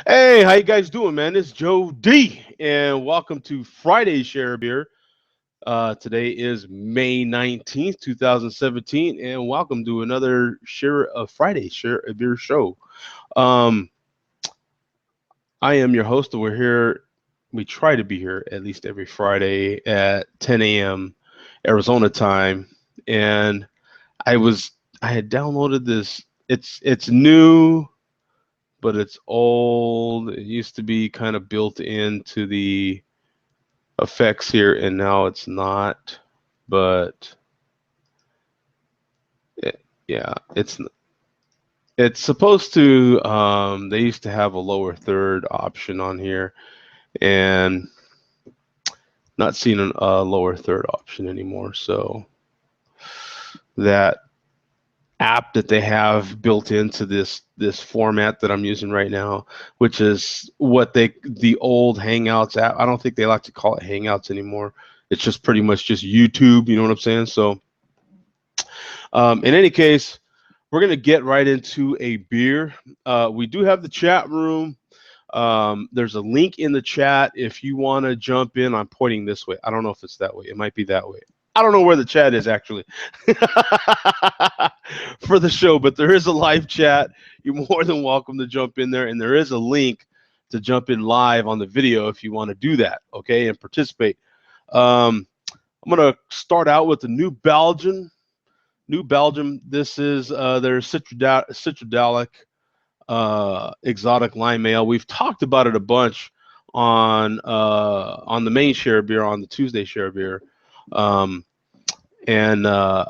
Hey, how you guys doing, man? It's Joe D, and welcome to Friday Share Beer. Today is May 19th, 2017, and welcome to another Friday Share a Beer show. Um, I am your host, and we're here. We try to be here at least every Friday at 10 a.m. Arizona time, and I was I had downloaded this. It's new, but it's old. It used to be kind of built into the effects here, and now it's not. But it, yeah, it's supposed to. They used to have a lower third option on here, and not seeing a lower third option anymore. So that app that they have built into this format that I'm using right now, which is what the old Hangouts app. I don't think they like to call it Hangouts anymore. It's just pretty much just YouTube. You know what I'm saying? So, in any case, we're gonna get right into a beer. We do have the chat room. There's a link in the chat if you want to jump in. I'm pointing this way. I don't know if it's that way. It might be that way. I don't know where the chat is actually for the show, but there is a live chat. You're more than welcome to jump in there, and there is a link to jump in live on the video if you want to do that, okay, and participate. I'm gonna start out with the New Belgium. New Belgium. This is their citradelic exotic lime ale. We've talked about it a bunch on the main share beer, on the Tuesday share beer, um, and uh,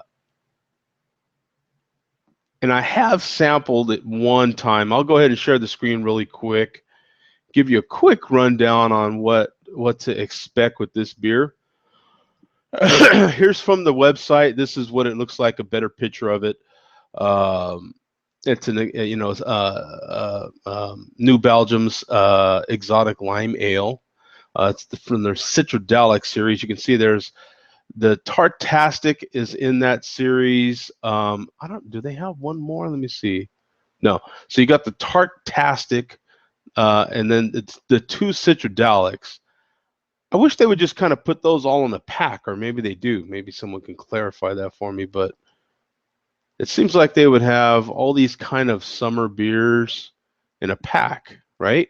and I have sampled it one time. I'll go ahead and share the screen really quick, give you a quick rundown on what to expect with this beer. Here's from the website. This is what it looks like. A better picture of it. Um, it's an New Belgium's exotic lime ale. From their Citradelic series. You can see there's the Tartastic is in that series. I don't. Do they have one more? Let me see. No. So you got the Tartastic, and then it's the two Citradelics. I wish they would just kind of put those all in a pack, or maybe they do. Maybe someone can clarify that for me. But it seems like they would have all these kind of summer beers in a pack, right?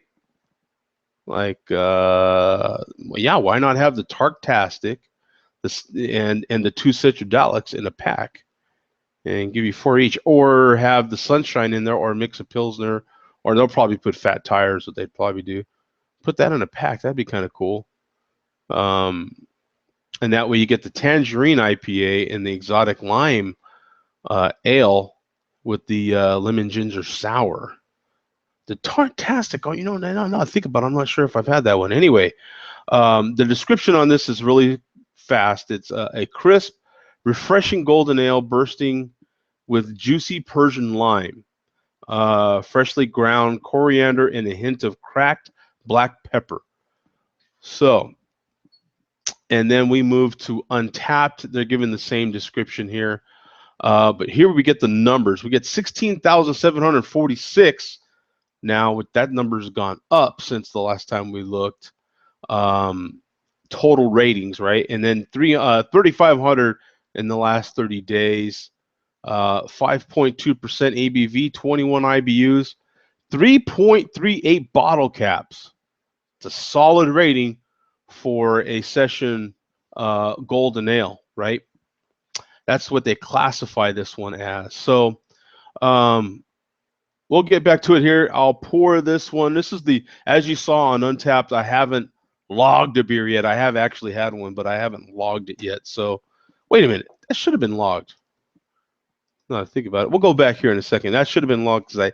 Like, yeah, why not have the Tarktastic, and the two Citradelics in a pack, and give you four each, or have the Sunshine in there, or mix a Pilsner, or they'll probably put Fat Tires, what they'd probably do. Put that in a pack. That'd be kind of cool. Um, and that way you get the Tangerine IPA and the exotic lime ale with the lemon ginger sour. The Tartastic, oh, now I think about it, I'm not sure if I've had that one. Anyway, the description on this is really fast. It's a crisp, refreshing golden ale bursting with juicy Persian lime, freshly ground coriander, and a hint of cracked black pepper. So, and then we move to Untapped. They're given the same description here. But here we get the numbers. We get 16,746. Now, with that number's gone up since the last time we looked. Total ratings, right? And then 3,500 in the last 30 days. 5.2% ABV, 21 IBUs, 3.38 bottle caps. It's a solid rating for a session golden ale, right? That's what they classify this one as. So we'll get back to it here. I'll pour this one. This is as you saw on Untapped, I haven't logged a beer yet. I have actually had one, but I haven't logged it yet. So wait a minute. That should have been logged. No, think about it. We'll go back here in a second. That should have been logged because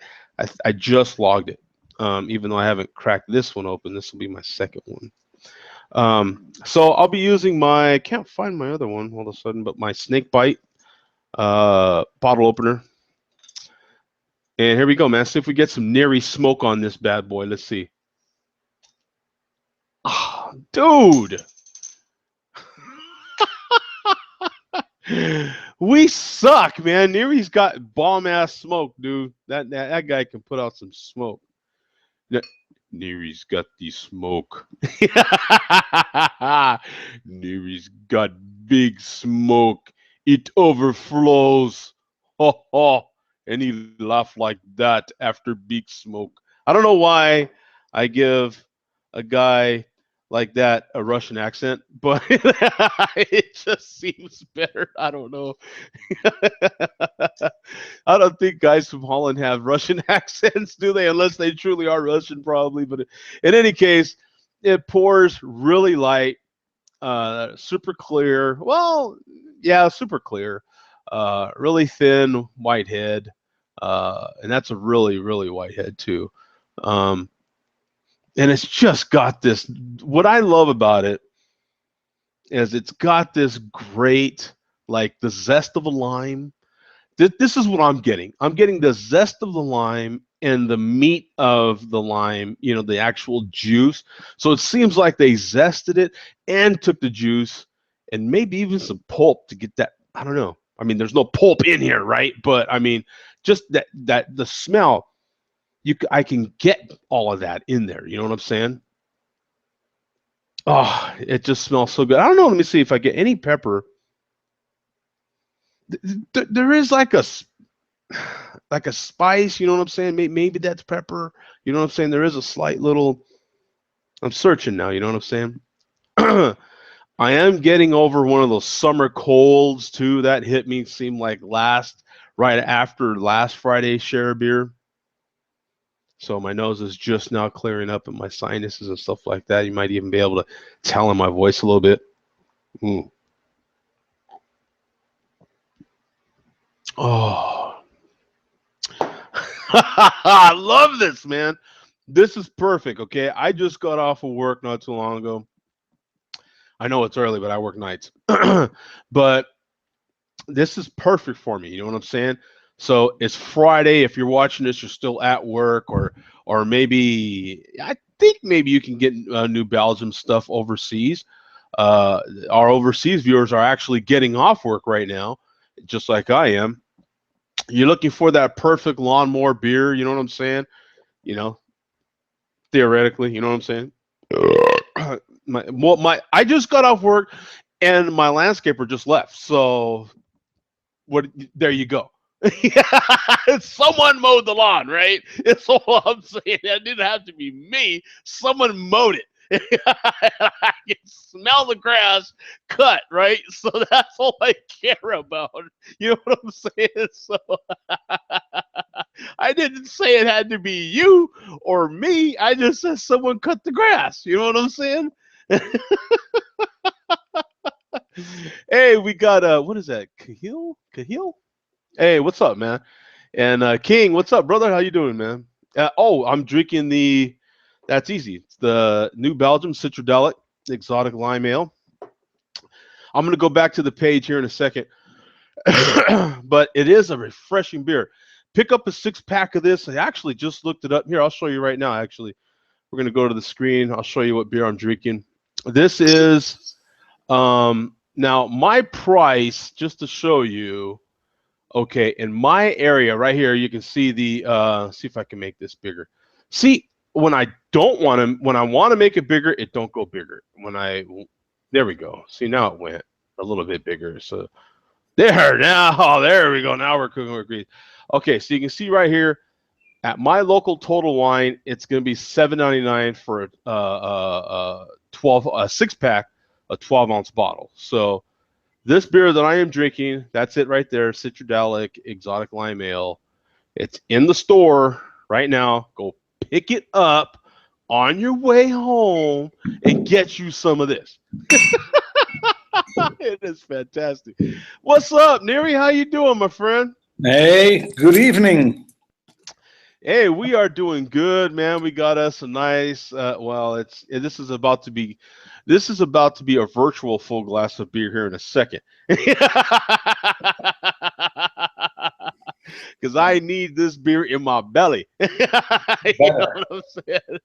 I just logged it. Even though I haven't cracked this one open. This will be my second one. So I'll be using I can't find my other one all of a sudden, but my Snake Bite bottle opener. And here we go, man. See if we get some Neri smoke on this bad boy. Let's see. Oh, dude. We suck, man. Neri's got bomb ass smoke, dude. That guy can put out some smoke. Neri's got the smoke. Neri's got big smoke. It overflows. Ho ho. And he laughed like that after big smoke. I don't know why I give a guy like that a Russian accent, but it just seems better. I don't know. I don't think guys from Holland have Russian accents, do they? Unless they truly are Russian, probably. But in any case, it pours really light, super clear. Well, yeah, super clear. Really thin white head, and that's a really, really white head too. Um, and it's just got this. What I love about it is it's got this great, like the zest of a lime. This is what I'm getting. I'm getting the zest of the lime and the meat of the lime, the actual juice. So it seems like they zested it and took the juice and maybe even some pulp to get that. I don't know. I mean, there's no pulp in here, right? But I mean, just that the smell, I can get all of that in there. You know what I'm saying? Oh, it just smells so good. I don't know. Let me see if I get any pepper. There is like a spice, you know what I'm saying? Maybe that's pepper. You know what I'm saying? There is a slight little. I'm searching now. You know what I'm saying? I am getting over one of those summer colds too. That hit me. Seemed like right after last Friday's share beer. So my nose is just now clearing up, and my sinuses and stuff like that. You might even be able to tell in my voice a little bit. Mm. Oh, I love this, man. This is perfect. Okay, I just got off of work not too long ago. I know it's early, but I work nights. But this is perfect for me. You know what I'm saying? So it's Friday. If you're watching this, you're still at work, or maybe I think maybe you can get New Belgium stuff overseas. Our overseas viewers are actually getting off work right now, just like I am. You're looking for that perfect lawnmower beer. You know what I'm saying? You know, theoretically, you know what I'm saying? I just got off work and my landscaper just left. So what? There you go. Someone mowed the lawn, right? It's all I'm saying. It didn't have to be me. Someone mowed it. I can smell the grass cut, right? So that's all I care about. You know what I'm saying? So I didn't say it had to be you or me. I just said someone cut the grass. You know what I'm saying? Hey, we got what is that? Cahill? Cahill? Hey, what's up, man? And King, what's up, brother? How you doing, man? Oh, I'm drinking the. That's easy. It's the New Belgium Citradelic Exotic Lime Ale. I'm gonna go back to the page here in a second, but it is a refreshing beer. Pick up a 6-pack of this. I actually just looked it up. Here, I'll show you right now. Actually, we're gonna go to the screen. I'll show you what beer I'm drinking. This is now my price, just to show you. Okay, in my area right here, you can see the see if I can make this bigger. See, when I want to make it bigger, it don't go bigger. There we go. See, now it went a little bit bigger. So there we go. Now we're cooking with grease. Okay, so you can see right here at my local Total Wine, it's going to be $7.99 for a 6-pack, a 12-ounce bottle. So this beer that I am drinking, that's it right there, Citradelic Exotic Lime Ale. It's in the store right now. Go pick it up on your way home and get you some of this. It is fantastic. What's up, Neri? How you doing, my friend? Hey, good evening. Hey, we are doing good, man. We got us a nice. This is about to be a virtual full glass of beer here in a second. Because I need this beer in my belly. You know what I'm saying?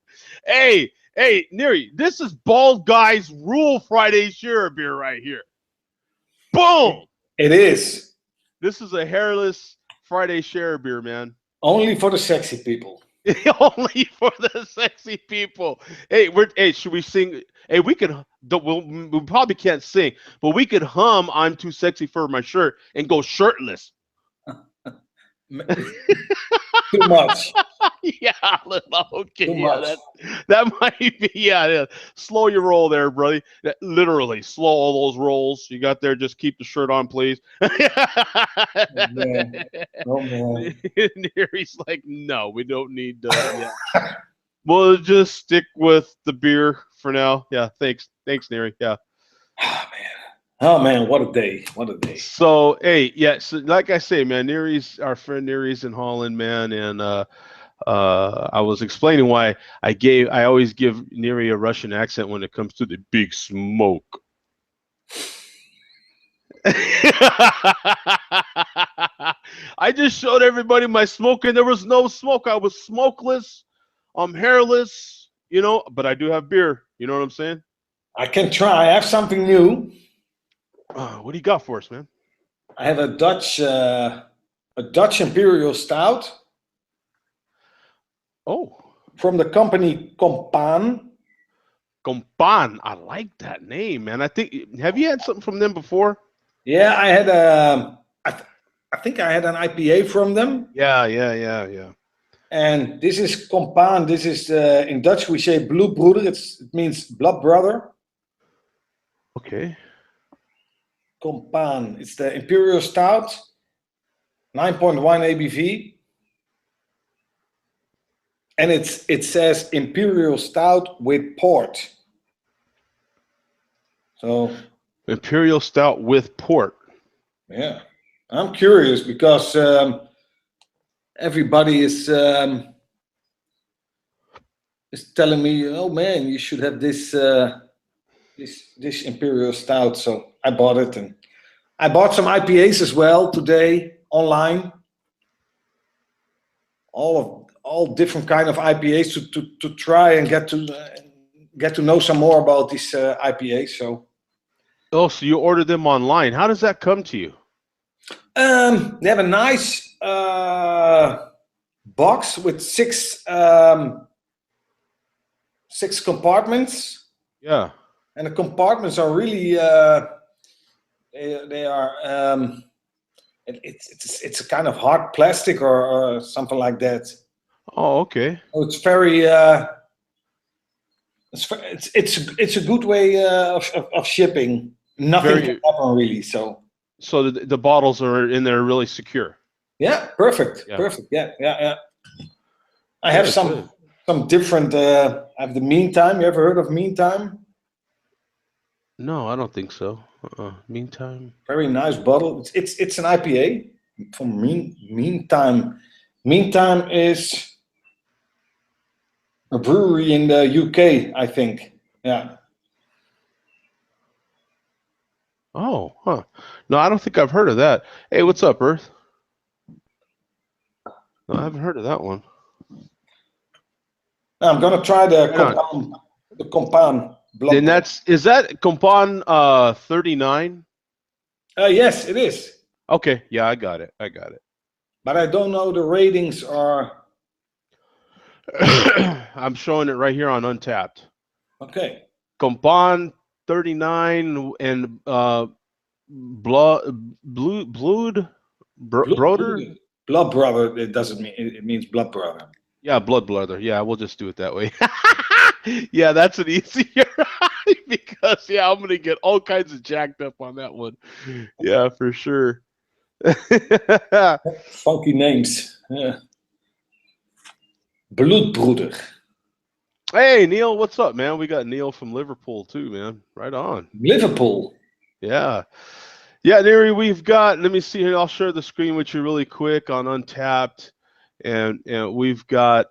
Hey, Neri, this is Bald Guy's Rule Friday Share beer right here. Boom! It is. This is a hairless Friday Share beer, man. Only for the sexy people. Only for the sexy people. Hey, should we sing? Hey, we could. We probably can't sing, but we could hum "I'm Too Sexy for My Shirt" and go shirtless. Too much, Yeah, okay, too yeah, much. that might be, yeah. Slow your roll there, buddy. Literally, slow all those rolls you got there. Just keep the shirt on, please. Oh man, oh man. Nery's like, no, we don't need. Yeah, we'll just stick with the beer for now. Yeah, thanks, Nery. Yeah. Oh man, what a day, what a day. So, hey, yeah, so like I say, man, Nery's our friend Nery's in Holland, man, and I was explaining why I always give Neary a Russian accent when it comes to the big smoke. I just showed everybody my smoke, and there was no smoke. I was smokeless. I'm hairless, but I do have beer. You know what I'm saying? I can try. I have something new. What do you got for us, man? I have a Dutch Imperial Stout Oh, from the company Compaan. Compan. I like that name, man. Have you had something from them before? Yeah, I think I had an IPA from them. Yeah. And this is Compaan. This is in Dutch we say bloedbroeder. It means blood brother. Okay. Compaan. It's the Imperial Stout, 9.1 ABV. And it says Imperial Stout with port. So Imperial Stout with port. yeah, I'm curious because everybody is telling me, oh man, you should have this Imperial Stout. So I bought it, and I bought some IPAs as well today online. All different kind of IPAs to try and get to know some more about these IPAs. So Oh, so you ordered them online. How does that come to you? they have a nice box with six compartments, Yeah. and the compartments are really they are it's a kind of hard plastic or something like that. Oh, okay. So it's very it's a good way of shipping. Nothing can Very. happen really. So the bottles are in there really secure. Yeah, perfect, Yeah. perfect. Yeah. I have Good. Good. some different. I have the Meantime. You ever heard of Meantime? No, I don't think so. Meantime. Very nice bottle. It's an IPA from Meantime. Meantime is a brewery in the UK, I think. Yeah. Oh, huh. No, I don't think I've heard of that. Hey, what's up, Earth? No, I haven't heard of that one. Now I'm gonna try the Right on. Compound Then blood. is that Compan 39? Yes, it is. Okay, yeah, I got it. I got it. But I don't know the ratings are I'm showing it right here on Untapped. okay. Compan 39 and Blood Broder. Blood brother. It doesn't mean it means blood brother. Yeah, blood brother. Yeah, we'll just do it that way. Yeah, that's an easier because yeah, I'm gonna get all kinds of jacked up on that one. Yeah, for sure. Funky names. Yeah. Bloedbroeder. Hey Neil, what's up, man? We got Neil from Liverpool too, man. Right on. Liverpool. Yeah. Yeah, Neri, we've got, let me see here. I'll share the screen with you really quick on Untapped. And we've got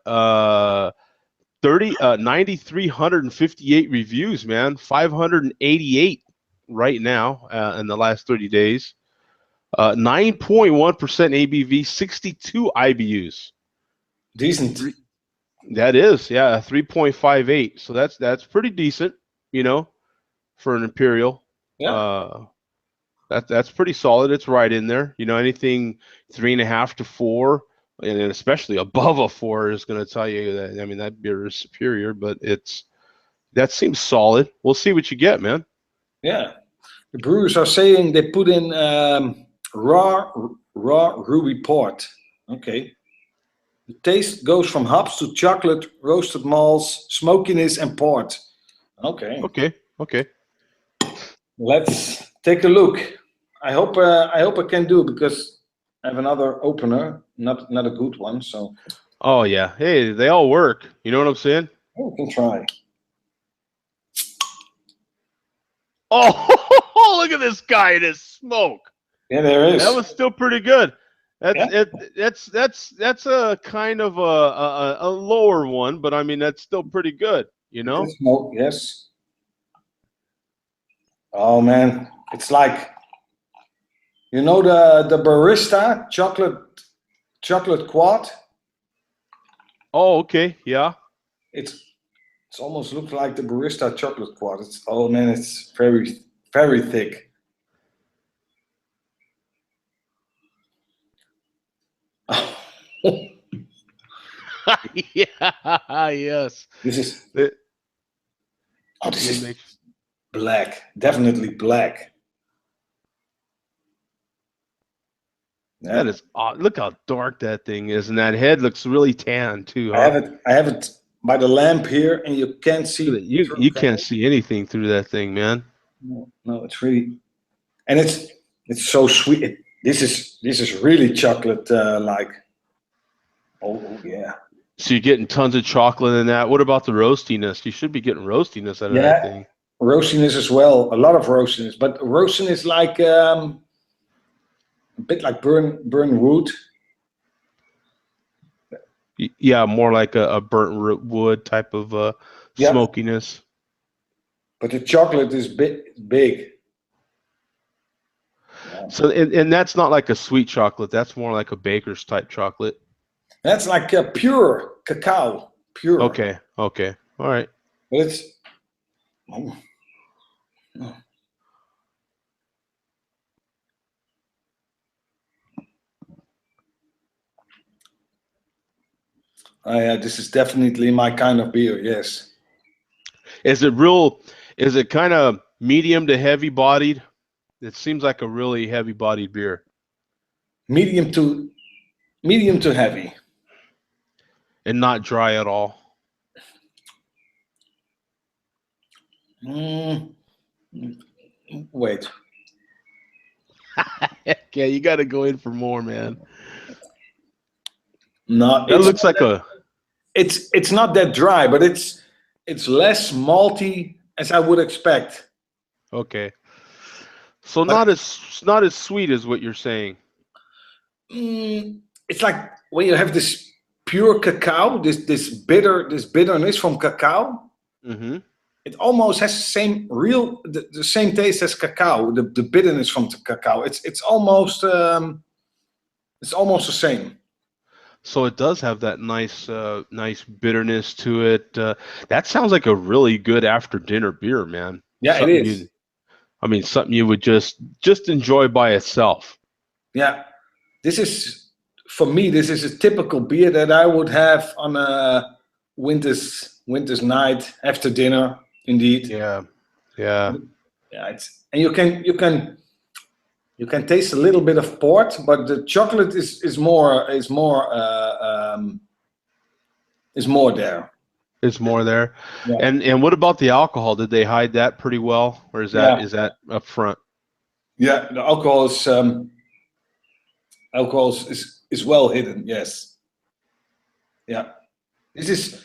9,358 reviews, man. 588 right now in the last 30 days. 9.1% ABV, 62 IBUs. Decent. That is, yeah, 3.58. So that's pretty decent, for an Imperial. Yeah. That's pretty solid. It's right in there. Anything 3.5 to 4 and especially above a 4 is going to tell you that. I mean, that beer is superior, but that seems solid. We'll see what you get, man. Yeah. The brewers are saying they put in raw ruby port. Okay. The taste goes from hops to chocolate, roasted malts, smokiness, and port. Okay. Okay. Okay. Let's take a look. I hope I can do, because I have another opener, not a good one, so Oh yeah. Hey, they all work. You know what I'm saying? we can try. Oh, look at this guy and his smoke. Yeah, there That is. was still pretty good. That's Yeah, it. That's a kind of a lower one, but I mean that's still pretty good. You it know? is smoke. Yes. Oh man, it's like, the barista chocolate quad. Oh, okay. Yeah. It's almost looks like the barista chocolate quad. Oh man, it's very thick. Yeah. Yes. This is It, oh, this it is makes black. Definitely black. that Yeah. is odd. Look how dark that thing is, and that head looks really tan too, I huh? have it. I have it by the lamp here, and you can't Look at see it. You through. Can can't you? see anything through that thing, man. No, no, it's really, and it's so sweet. This is really chocolate like. Oh yeah, So you're getting tons of chocolate in that. What about the roastiness? You should be getting roastiness out of that yeah. thing. Roastiness as well. A lot of roastiness, but roasting is like a bit like burn wood. Yeah, more like a burnt wood type of Yeah, smokiness. but the chocolate is big. Yeah. So and that's not like a sweet chocolate. That's more like a baker's type chocolate. That's like pure cacao, pure. Okay. Okay. All right. But it's oh, oh. Yeah, this is definitely my kind of beer. Yes, Is it real? Is it kind of medium to heavy bodied? It seems like a really heavy bodied beer medium to medium to heavy. and not dry at all. Mm, wait, Okay, you got to go in for more, man. no, That looks like a it's not that dry, but it's less malty as I would expect. okay. So But not as sweet as what you're saying. it's like when you have this pure cacao, this bitterness from cacao. Mm-hmm. It almost has the same taste as cacao. The bitterness from the cacao. It's almost the same. So it does have that nice bitterness to it. That sounds like a really good after dinner beer, man. Yeah, it Something is. you, I mean, something you would just enjoy by itself. Yeah, this is for me. This is a typical beer that I would have on a winter's night after dinner. Indeed. Yeah, yeah. Yeah, and you can taste a little bit of port, but the chocolate is more there. It's more there. Yeah, And what about the alcohol? Did they hide that pretty well, or is that yeah, is that up front? yeah. The alcohol is well hidden. Yes. Yeah. This is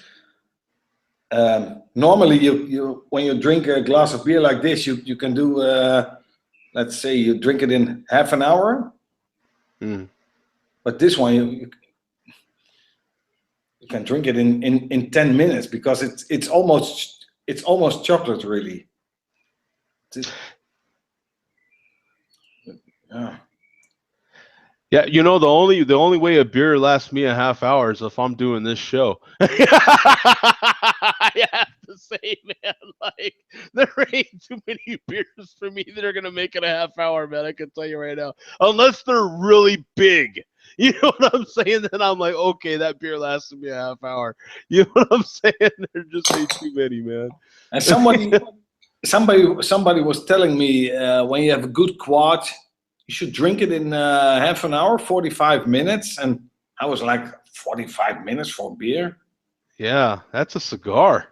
normally you when you drink a glass of beer like this, you can do let's say you drink it in half an hour, Mm. but this one you can drink it in 10 minutes because it's almost chocolate really. Yeah. Yeah, the only way a beer lasts me a half hour is if I'm doing this show. I have to say, man, like there ain't too many beers for me that are gonna make it a half hour, man. I can tell you right now, unless they're really big. You know what I'm saying? Then I'm like, okay, that beer lasted me a half hour. You know what I'm saying? There just ain't too many, man. And somebody was telling me when you have a good quad, you should drink it in half an hour, 45 minutes. And I was like, 45 minutes for beer? Yeah, that's a cigar.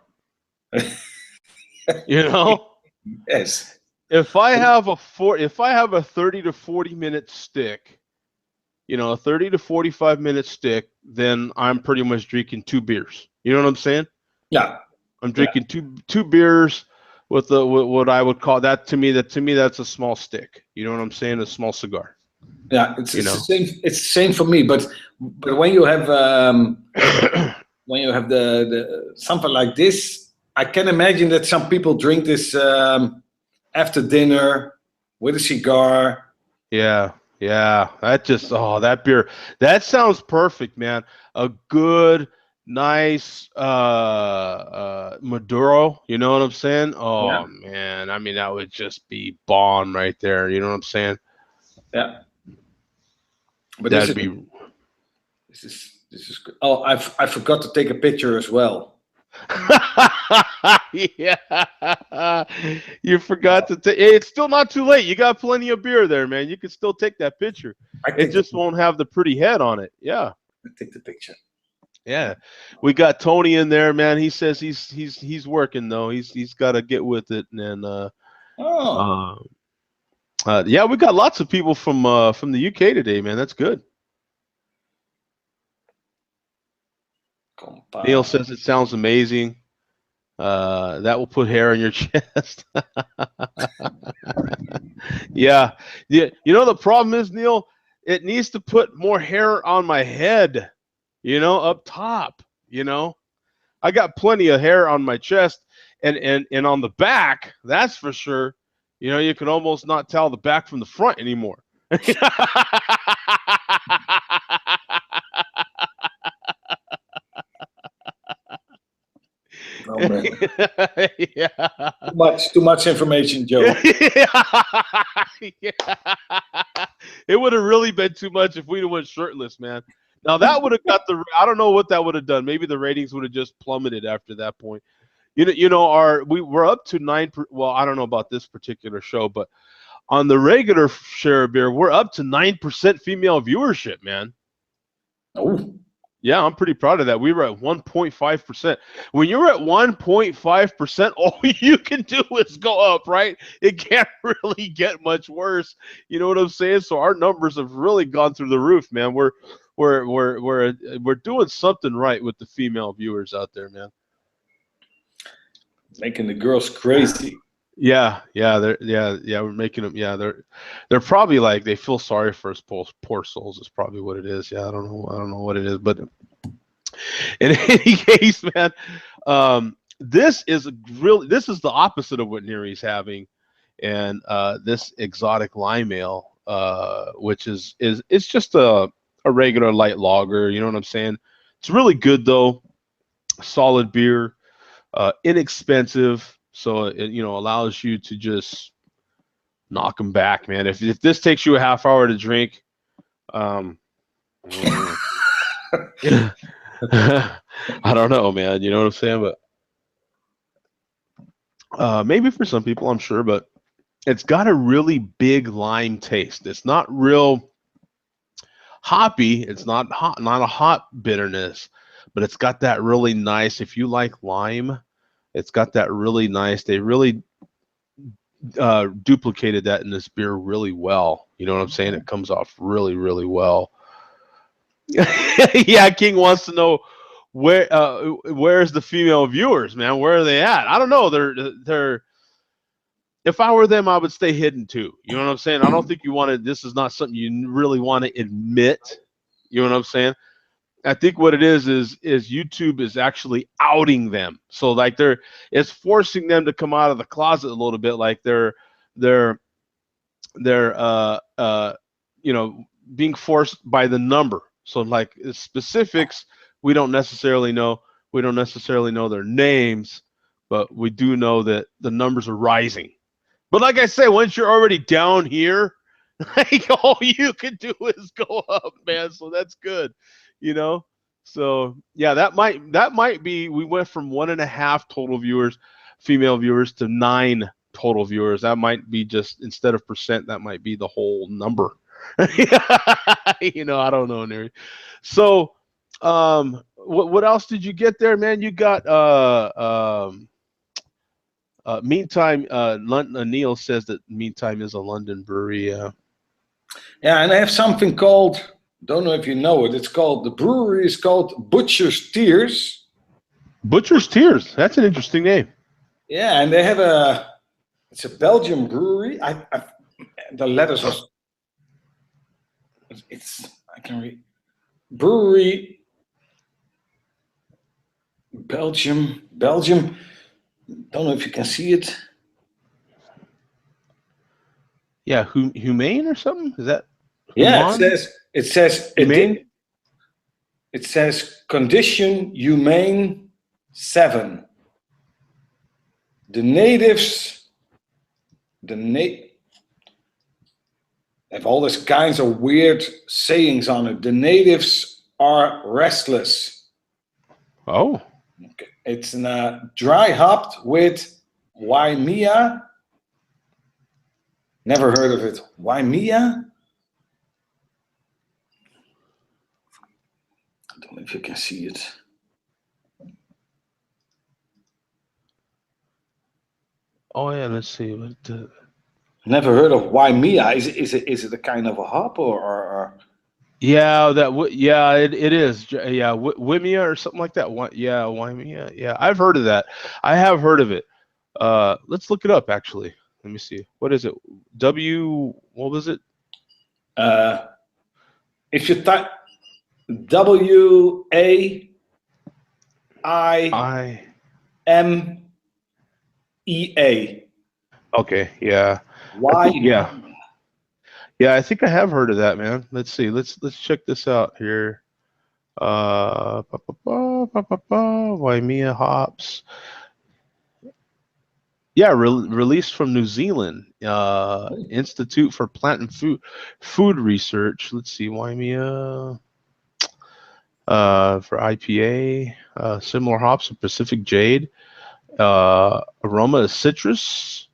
You know, Yes. if I have a 30 to 40 minute stick, you know, a 30 to 45 minute stick, then I'm pretty much drinking 2 beers. You know what I'm saying? Yeah. I'm Yeah. drinking two beers with what I would call that to me that's a small stick. You know what I'm saying? A small cigar. Yeah. You It's the know. same. It's the same for me. But when you have the something like this, I can imagine that some people drink this after dinner with a cigar. Yeah, yeah. That beer. That sounds perfect, man. A good, nice Maduro, you know what I'm saying? Yeah. Oh man, I mean that would just be bomb right there, you know what I'm saying? Yeah. But That'd be this is good. Oh, I forgot to take a picture as well. Yeah. You forgot to take it's still not too late. You got plenty of beer there, man. You can still take that picture. I It take the just won't have the pretty head on it. Yeah. I take the picture. Yeah, we got Tony in there, man. He says he's working though. He's got to get with it, and Oh, uh, yeah, we got lots of people from the UK today, man. That's good. Neil compa. says it sounds amazing. That will put hair on your chest. Yeah, yeah. You know the problem is, Neil, it needs to put more hair on my head. You know, up top. You know. I got plenty of hair on my chest and on the back, that's for sure. You know, you can almost not tell the back from the front anymore. Oh man, Yeah. too much information, Joe. Yeah. It would have really been too much if we'd have went shirtless, man. Now that would have got I don't know what that would have done. Maybe the ratings would have just plummeted after that point. We're up to well, I don't know about this particular show, but on the regular share of beer, we're up to 9% female viewership, man. Oh, Yeah, I'm pretty proud of that. We were at 1.5%. When you're at 1.5%, all you can do is go up, right? It can't really get much worse. You know what I'm saying? So our numbers have really gone through the roof, man. We're doing something right with the female viewers out there, man. making the girls crazy. Yeah, we're making them. Yeah, they're probably like they feel sorry for us poor souls. Is probably what it is. Yeah, I don't know what it is, but in any case, man, this is the opposite of what Neri's having, and this exotic lime ale, which is it's just a regular light lager. You know what I'm saying? It's really good though, solid beer, inexpensive, so it allows you to just knock them back, man. If this takes you a half hour to drink, um, yeah, I don't know, man. You know what I'm saying? But maybe for some people, I'm sure. But it's got a really big lime taste. It's not real hoppy. It's not a hot bitterness, but it's got that really nice. If you like lime, it's got that really nice. They really duplicated that in this beer really well. You know what I'm saying? It comes off really, really well. Yeah, King wants to know where's the female viewers, man? Where are they at? I don't know. They're. If I were them, I would stay hidden too. You know what I'm saying? I don't think you want to. This is not something you really want to admit. You know what I'm saying? I think what it is YouTube is actually outing them. So like it's forcing them to come out of the closet a little bit. Like they're they're being forced by the number. So like specifics, we don't necessarily know. We don't necessarily know their names, but we do know that the numbers are rising. But like I say, once you're already down here, Like all you can do is go up, man. So that's good, you know. So yeah, that might be. We went from 1.5 total viewers, female viewers, to 9 total viewers. That might be just instead of percent, that might be the whole number. I don't know, Neri. So, what else did you get there, man? You got meantime. Neil says that meantime is a London brewery. Yeah, and I have something called, don't know if you know it, it's called, the brewery is called Butcher's Tears. Butcher's Tears. That's an interesting name. Yeah, and they have it's a Belgian brewery. The letters are, I can read. Brewery, Belgium. Don't know if you can see it. Yeah, humane or something? Is that? Yeah, Human? it says Humane? it says condition humane 7. The natives, have all these kinds of weird sayings on it. The natives are restless. Oh, Okay. It's dry hopped with Waimea. Never heard of it. Waimea? I don't know if you can see it. oh yeah. Let's see. Never heard of Waimea. Is it a kind of a hop or Yeah, yeah, it is. Yeah, Wimia or something like that. Yeah, Wimia. Yeah, I've heard of that. I have heard of it. Let's look it up. Actually, let me see. What is it? What was it? if you type WAIMEA. I. Okay. Yeah. Why? Yeah. Yeah. I think I have heard of that, man. Let's see. Let's check this out here. Waimea hops. Yeah, released from New Zealand, Institute for Plant and Food Research. Let's see, Waimea for IPA, similar hops to Pacific Jade. Aroma is citrus,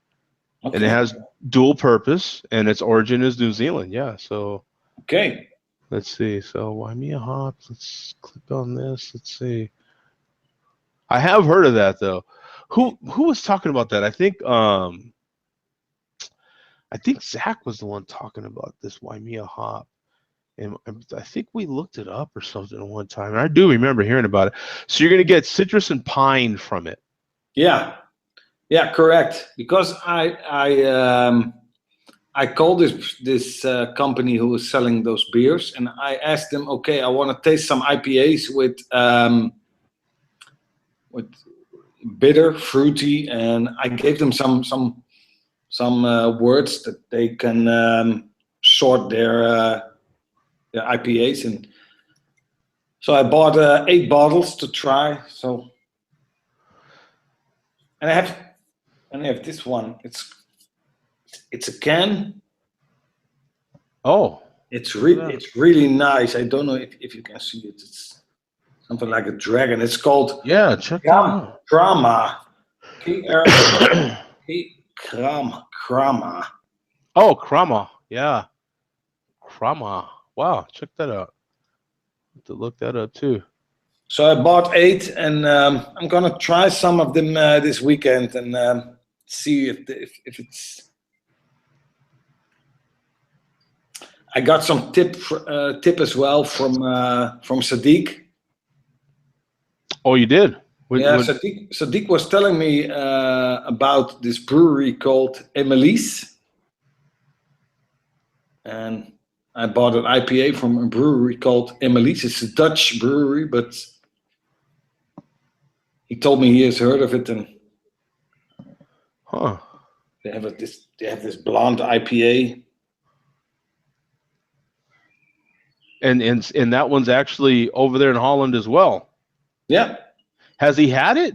and it Okay. has dual purpose, and its origin is New Zealand. Yeah, so Okay. let's see. So Waimea hops. Let's click on this. Let's see. I have heard of that though. Who was talking about that? I think Zach was the one talking about this Waimea hop. And I think we looked it up or something one time. And I do remember hearing about it. So you're going to get citrus and pine from it. Yeah. Yeah. Correct. Because I called this company who was selling those beers, and I asked them, okay, I want to taste some IPAs with bitter, fruity, and I gave them some words that they can sort their IPAs, and so I bought 8 bottles to try. So, and I have this one. It's a can. Oh, It's really nice. I don't know if you can see it. It's something like a dragon. It's called yeah. Check that out. Krama. Krama. Oh, Krama. Yeah. Krama. Wow. Check that out. Have to look that up too. So I bought 8, and I'm gonna try some of them this weekend and see if it's. I got some tip as well from Sadiq. Oh, you did? Sadiq was telling me about this brewery called Emily's, and I bought an IPA from a brewery called Emily's. It's a Dutch brewery, but he told me he has heard of it, and they have this blonde IPA. And that one's actually over there in Holland as well. Yeah. Has he had it?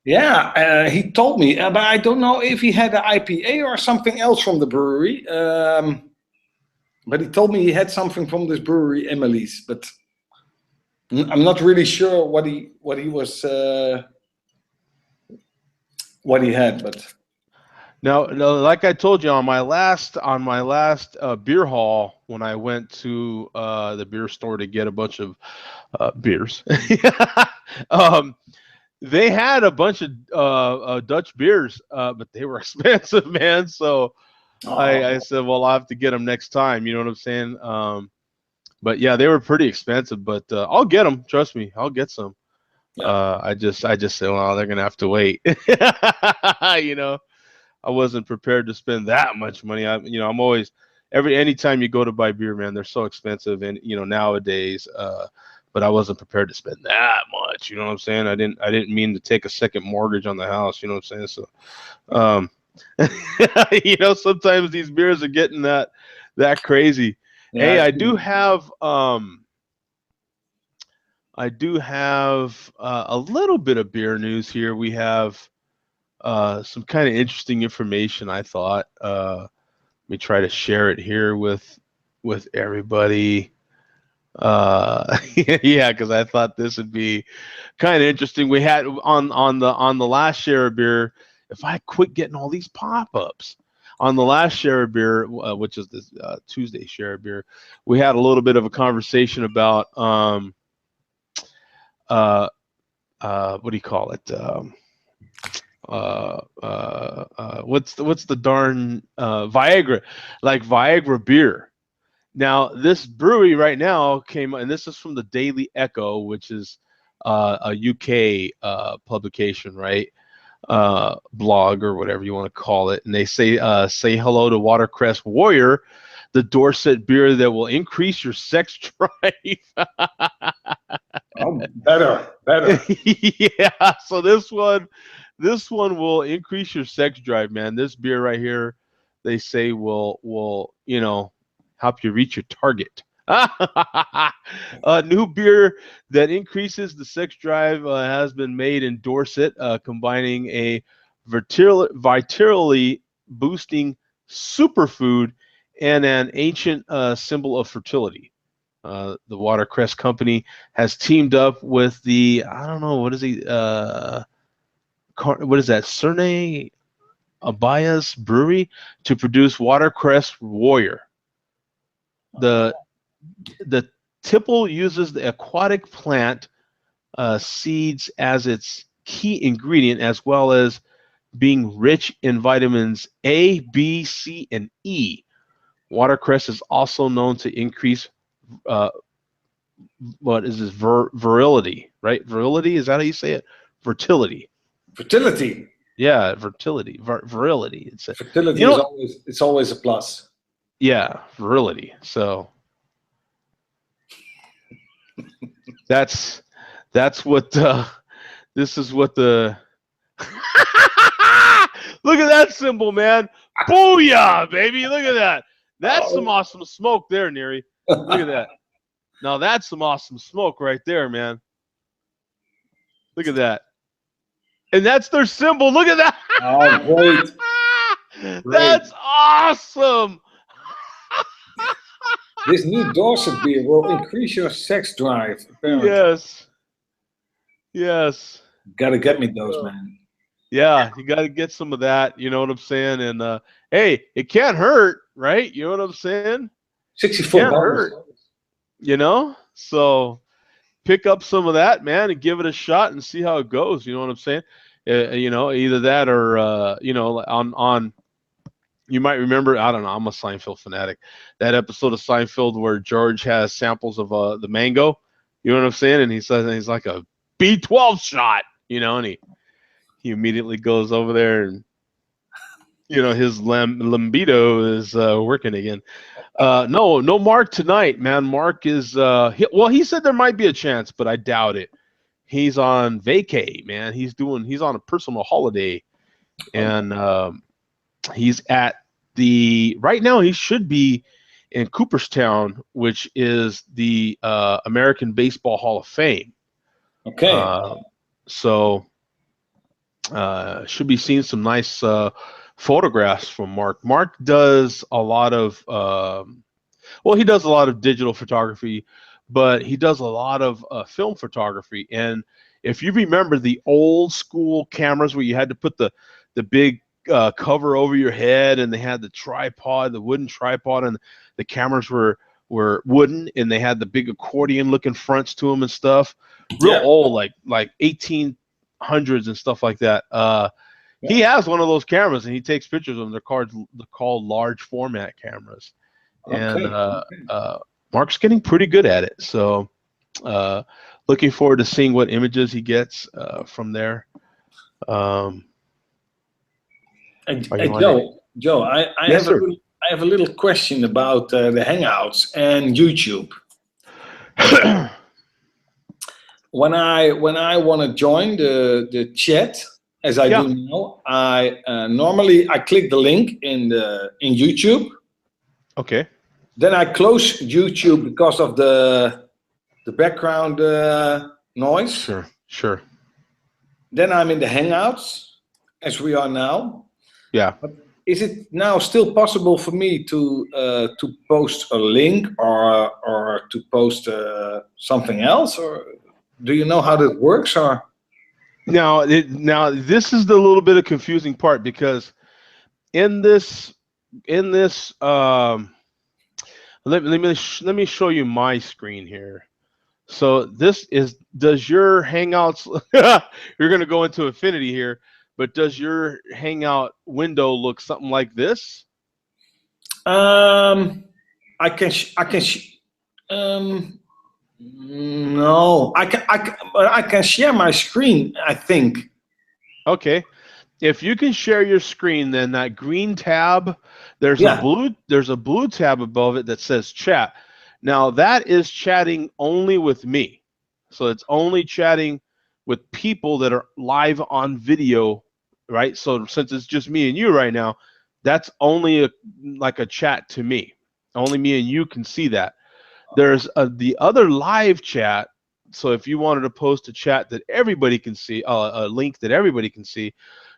Yeah, he told me, but I don't know if he had an IPA or something else from the brewery. But he told me he had something from this brewery, Emily's, but I'm not really sure what he was what he had. But Now, like I told you on my last beer haul, when I went to the beer store to get a bunch of beers, um, they had a bunch of Dutch beers, but they were expensive, man. So I oh, said, well, I'll have to get them next time. You know what I'm saying? But yeah, they were pretty expensive, but I'll get them. Trust me, I'll get some. yeah, I just said, well, they're gonna have to wait. You know, I wasn't prepared to spend that much money. I'm always anytime you go to buy beer, man, they're so expensive, and nowadays. But I wasn't prepared to spend that much. You know what I'm saying? I didn't mean to take a second mortgage on the house. You know what I'm saying? So, um, sometimes these beers are getting that crazy. yeah. Hey, It's I do have a little bit of beer news here. We have some kind of interesting information. I thought. Let me try to share it here with everybody. Yeah, because I thought this would be kind of interesting. We had on the last share of beer. If I quit getting all these pop-ups on the last share of beer, which is this Tuesday share of beer, we had a little bit of a conversation about uh, what do you call it? What's the darn Viagra, like Viagra beer. Now, this brewery right now came, and this is from the Daily Echo, which is a UK publication, right? Blog or whatever you want to call it. And they say hello to Watercress Warrior, the Dorset beer that will increase your sex drive. oh, better. Yeah, so this one will increase your sex drive, man. This beer right here, they say will help you reach your target. A new beer that increases the sex drive has been made in Dorset, combining a vitally boosting superfood and an ancient symbol of fertility. The Watercress Company has teamed up with the, I don't know, what is he? What is that? Cerne Abayas Brewery to produce Watercress Warrior. The the tipple uses the aquatic plant seeds as its key ingredient, as well as being rich in vitamins A, B, C, and E. Watercress is also known to increase uh, what is this virility, right? Virility, is that how you say it? Fertility. Fertility. Yeah, fertility, virility. Fertility You is know, always a plus. yeah, virility. So that's what this is what the look at that symbol, man. Booyah, baby. Look at that. That's some Oh. awesome smoke there, Neri. Look at that. Now that's some awesome smoke right there, man. Look at that. And that's their symbol. Look at that. Oh, great. Great. That's awesome. This new Dorset beer will increase your sex drive, apparently. Yes. Yes. Gotta get me those, man. Yeah, you got to get some of that. You know what I'm saying? And hey, it can't hurt, right? You know what I'm saying? It 64 can't dollars. hurt. So pick up some of that, man, and give it a shot and see how it goes. You know what I'm saying? Either that or on. You might remember. I don't know. I'm a Seinfeld fanatic. That episode of Seinfeld where George has samples of the mango. You know what I'm saying? And he says he's like a B12 shot. And he immediately goes over there and his libido is working again. No Mark tonight, man. Mark is he said there might be a chance, but I doubt it. He's on vacay, man. He's on a personal holiday, and he's at right now he should be in Cooperstown, which is the American Baseball Hall of Fame. Okay. So should be seeing some nice photographs from Mark. Mark does a lot of Well, he does a lot of digital photography, but he does a lot of film photography. And if you remember the old school cameras where you had to put the big cover over your head, and they had the tripod, the wooden tripod, and the cameras were wooden, and they had the big accordion looking fronts to them and stuff. Real Yeah. old, like 1800s and stuff like that. He Yeah. has one of those cameras, and he takes pictures of them. They're called large format cameras, and Okay. Mark's getting pretty good at it. So uh, looking forward to seeing what images he gets from there. Um, are you on it? Joe, Yes, sir. I have a little question about the Hangouts and YouTube. When I want to join the chat, as I Yeah. do now, I normally I click the link in YouTube. Okay. Then I close YouTube because of the background noise. Sure. Sure. Then I'm in the Hangouts, as we are now. Yeah. But is it now still possible for me to post a link or to post something else, or do you know how that works? Or Now this is the little bit of confusing part, because in this let me show you my screen here. So this is, does your Hangouts, you're going to go into Infinity here, but does your Hangout window look something like this? um, I can no I can share my screen, I think. Okay. If you can share your screen, then that green tab, Yeah. there's a blue tab above it that says chat. Now that is chatting only with me. So it's only chatting with people that are live on video, right? So since it's just me and you right now, that's only like a chat to me. Only me and you can see that. There's the other live chat. So if you wanted to post a chat that everybody can see, a link that everybody can see,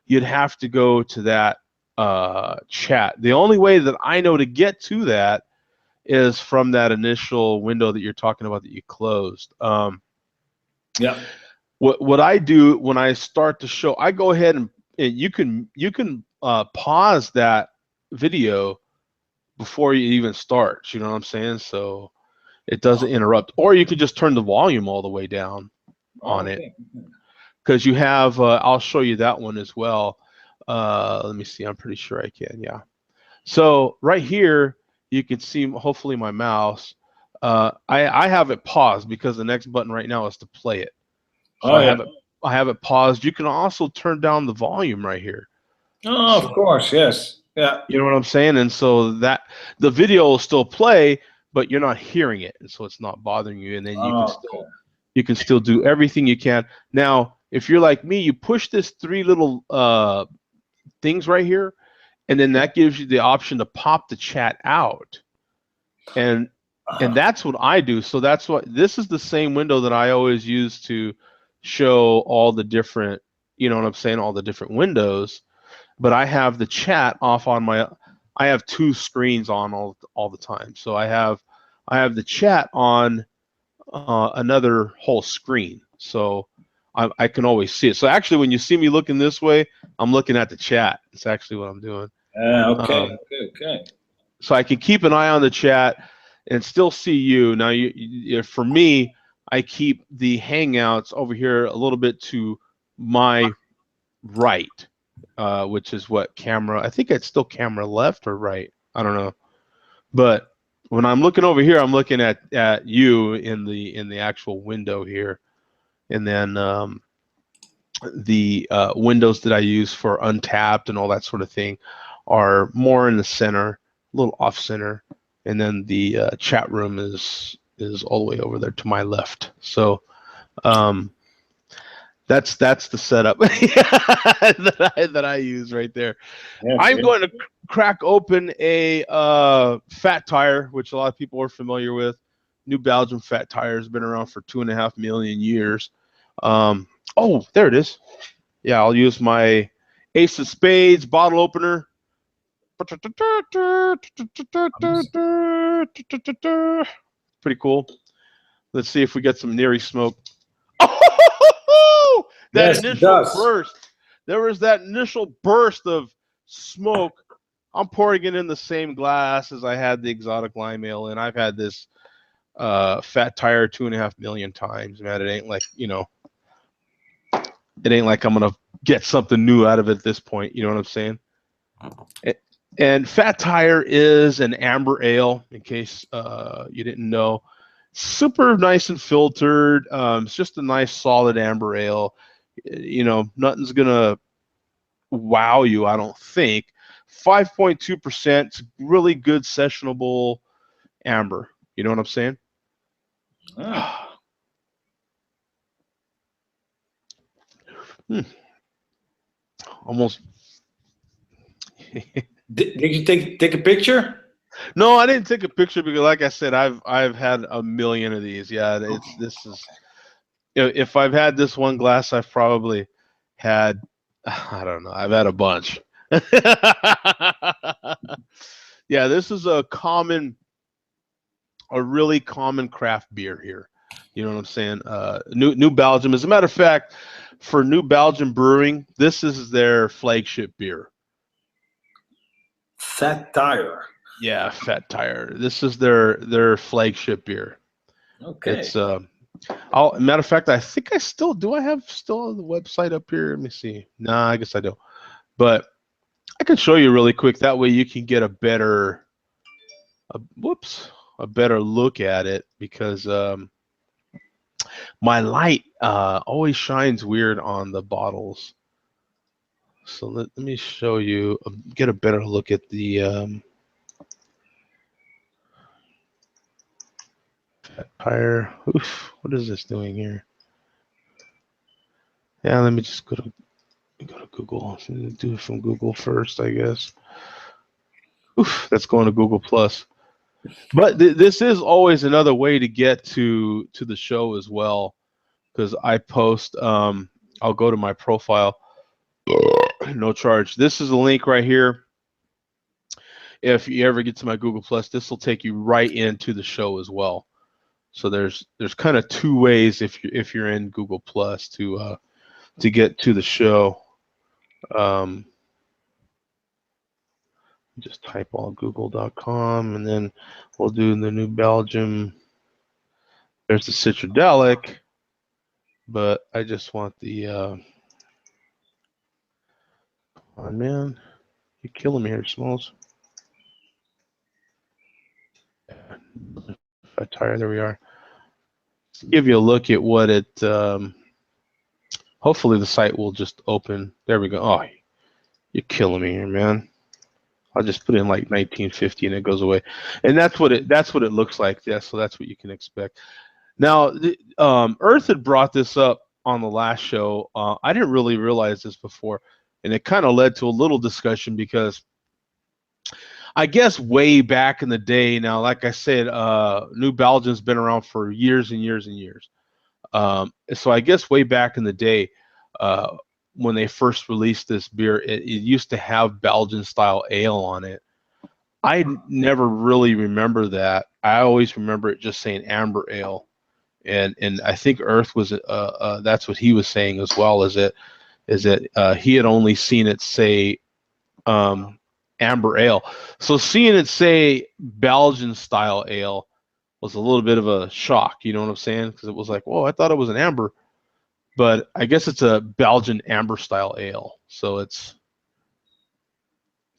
you'd have to go to that chat. The only way that I know to get to that is from that initial window that you're talking about that you closed. Yeah. What I do when I start to show, I go ahead and you can pause that video before you even start. You know what I'm saying? So it doesn't interrupt. Or you could just turn the volume all the way down on it, Okay. because you have. I'll show you that one as well. Let me see. I'm pretty sure I can. Yeah. So right here, you can see hopefully my mouse. I have it paused because the next button right now is to play it. So Oh I yeah. have it. I have it paused. You can also turn down the volume right here. Oh, So of course. Yes. Yeah. you know what I'm saying? And so that the video will still play, but you're not hearing it, and so it's not bothering you. And then Okay. you can still do everything you can. Now, if you're like me, you push this three little things right here, and then that gives you the option to pop the chat out. And Uh-huh. that's what I do. So that's what this is, the same window that I always use to show all the different, you know what I'm saying, all the different windows. But I have the chat off on my. I have two screens on all the time. So I have the chat on another whole screen. So I can always see it. So actually, when you see me looking this way, I'm looking at the chat. It's actually what I'm doing. Okay. Um, Okay. so I can keep an eye on the chat and still see you. Now, for me, I keep the Hangouts over here a little bit to my right, which is what camera. I think it's still camera left or right. I don't know. But when I'm looking over here, I'm looking at you in the actual window here, and then the windows that I use for untapped and all that sort of thing are more in the center, a little off center, and then the chat room is all the way over there to my left. So um, that's the setup that I use right there. Yes. I'm Yes. going to crack open a fat tire, which a lot of people are familiar with. New Belgium fat tire has been around for 2.5 million years. Oh, there it is. Yeah, I'll use my Ace of Spades bottle opener. Pretty cool. Let's see if we get some Neary smoke. Oh, that Yes, it initial does. burst. There was that initial burst of smoke. I'm pouring it in the same glass as I had the exotic lime ale, and I've had this Fat Tire 2.5 million times, man. It ain't like, it ain't like I'm gonna get something new out of it at this point. You know what I'm saying? And Fat Tire is an amber ale, in case you didn't know. Super nice and filtered. It's just a nice, solid amber ale. Nothing's gonna wow you, I don't think. 5.2%, really good sessionable amber. You know what I'm saying? Ah. Almost. Did you take a picture? No, I didn't take a picture because, like I said, I've had a million of these. Yeah, this is. If I've had this one glass, I've probably had, I don't know, I've had a bunch. Yeah, this is a really common craft beer here. You know what I'm saying? New Belgium. As a matter of fact, for New Belgium Brewing, this is their flagship beer. Fat Tire. Yeah, Fat Tire. This is their flagship beer. Okay. It's matter of fact, I think I still do. I have still the website up here. Let me see. Nah, I guess I don't. But I can show you really quick. That way you can get a better look at it, because my light always shines weird on the bottles. So let me show you, get a better look at the Fat Tire. Oof, what is this doing here? Yeah, let me just go to Google. Do it from Google first, I guess. Oof, that's going to Google Plus. But this is always another way to get to the show as well, because I post. I'll go to my profile, no charge. This is a link right here. If you ever get to my Google Plus, this will take you right into the show as well. So there's kind of two ways if you're in Google Plus to get to the show. Just type all google.com, and then we'll do the New Belgium. There's the Citradelic, but I just want the oh man, you're killing me here, Smalls. Fat Tire, there we are. Let's give you a look at what it hopefully the site will just open. There we go. Oh, you're killing me here, man. I'll just put in like 1950 and it goes away. And that's what it looks like. Yeah, so that's what you can expect. Now, Earth had brought this up on the last show. I didn't really realize this before, and it kind of led to a little discussion, because I guess way back in the day, now, like I said, New Belgium's been around for years and years and years. So I guess way back in the day, when they first released this beer, it used to have Belgian style ale on it. I never really remember that. I always remember it just saying amber ale. And I think Earth was that's what he was saying as well, is that he had only seen it say amber ale. So seeing it say Belgian style ale was a little bit of a shock. You know what I'm saying? Because it was like, whoa, I thought it was an amber, but I guess it's a Belgian amber style ale. So it's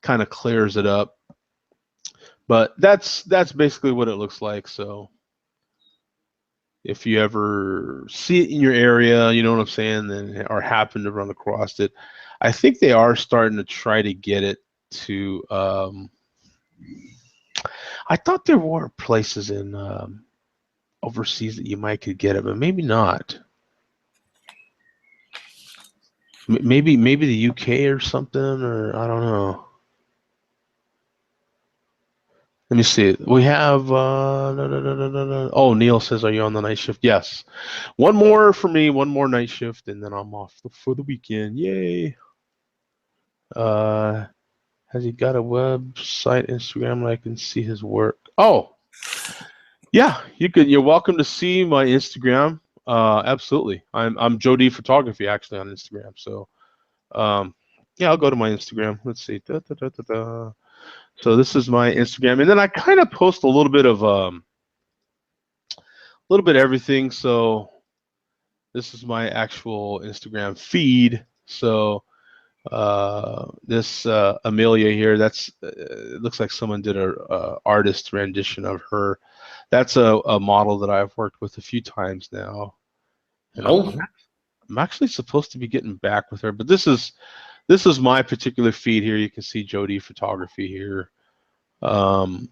kind of clears it up. But that's basically what it looks like. So if you ever see it in your area, you know what I'm saying, then, or happen to run across it, I think they are starting to try to get it to. I thought there were places in overseas that you might could get it, but maybe not. Maybe the UK or something, or I don't know. Let me see. We have. No. Oh, Neil says, "Are you on the night shift?" Yes. One more for me. One more night shift, and then I'm off for the weekend. Yay! Has he got a website, Instagram, where I can see his work? Oh, Yeah, you can. You're welcome to see my Instagram. Absolutely. I'm Joe D Photography actually on Instagram. So um, yeah, I'll go to my Instagram. Let's see. Da, da, da, da, da. So this is my Instagram, and then I kind of post a little bit of everything. So this is my actual Instagram feed. So this Amelia here, that's it looks like someone did a artist rendition of her. That's a model that I've worked with a few times now, and Oh, I'm actually supposed to be getting back with her. But this is my particular feed here. You can see Jody Photography here, um,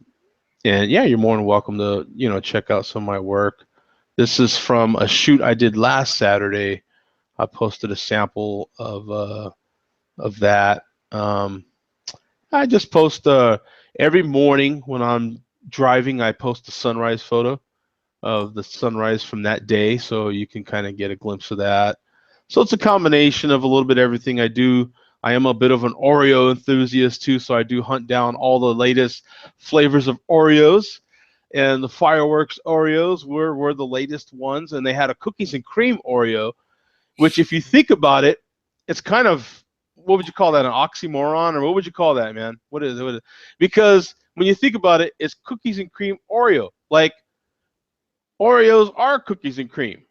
and yeah, you're more than welcome to check out some of my work. This is from a shoot I did last Saturday. I posted a sample of that. Um, I just post every morning when I'm driving. I post a sunrise photo of the sunrise from that day, so you can kind of get a glimpse of that. So it's a combination of a little bit of everything I do. I am a bit of an Oreo enthusiast too, so I do hunt down all the latest flavors of Oreos. And the fireworks Oreos were the latest ones, and they had a cookies and cream Oreo, which, if you think about it, it's kind of, what would you call that, an oxymoron, or what would you call that, man? What is because when you think about it, it's cookies and cream Oreo. Like, Oreos are cookies and cream.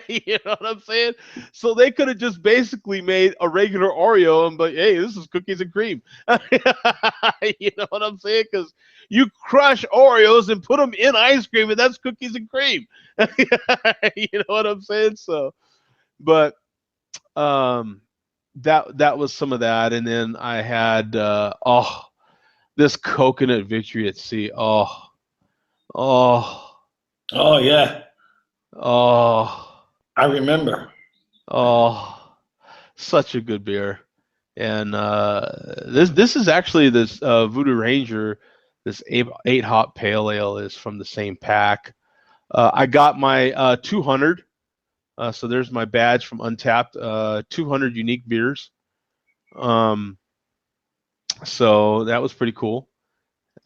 You know what I'm saying? So they could have just basically made a regular Oreo and but hey, this is cookies and cream. You know what I'm saying? Because you crush Oreos and put them in ice cream, and that's cookies and cream. You know what I'm saying? So, but um, that was some of that, and then I had this coconut victory at sea. Oh, oh yeah, oh, I remember. oh, such a good beer. And this is actually this Voodoo Ranger, this eight hop pale ale is from the same pack. I got my 200. So there's my badge from Untapped. 200 unique beers. Um, so that was pretty cool.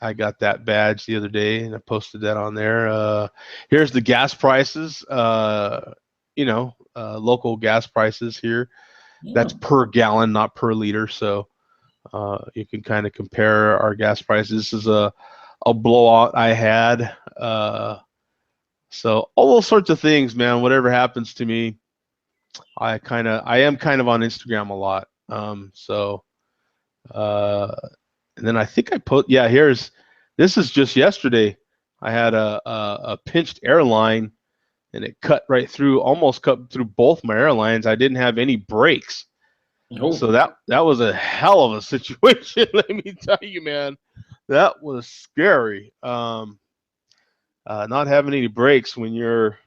I got that badge the other day, and I posted that on there. Here's the gas prices. Local gas prices here. That's Yeah. per gallon, not per liter. So you can kind of compare our gas prices. This is a blowout I had. So all those sorts of things, man. Whatever happens to me, I am kind of on Instagram a lot. Uh, and then I think I put yeah. This is just yesterday. I had a pinched airline, and it almost cut through both my airlines. I didn't have any brakes. So Oh, that was a hell of a situation. Let me tell you, man, that was scary. Not having any brakes when you're,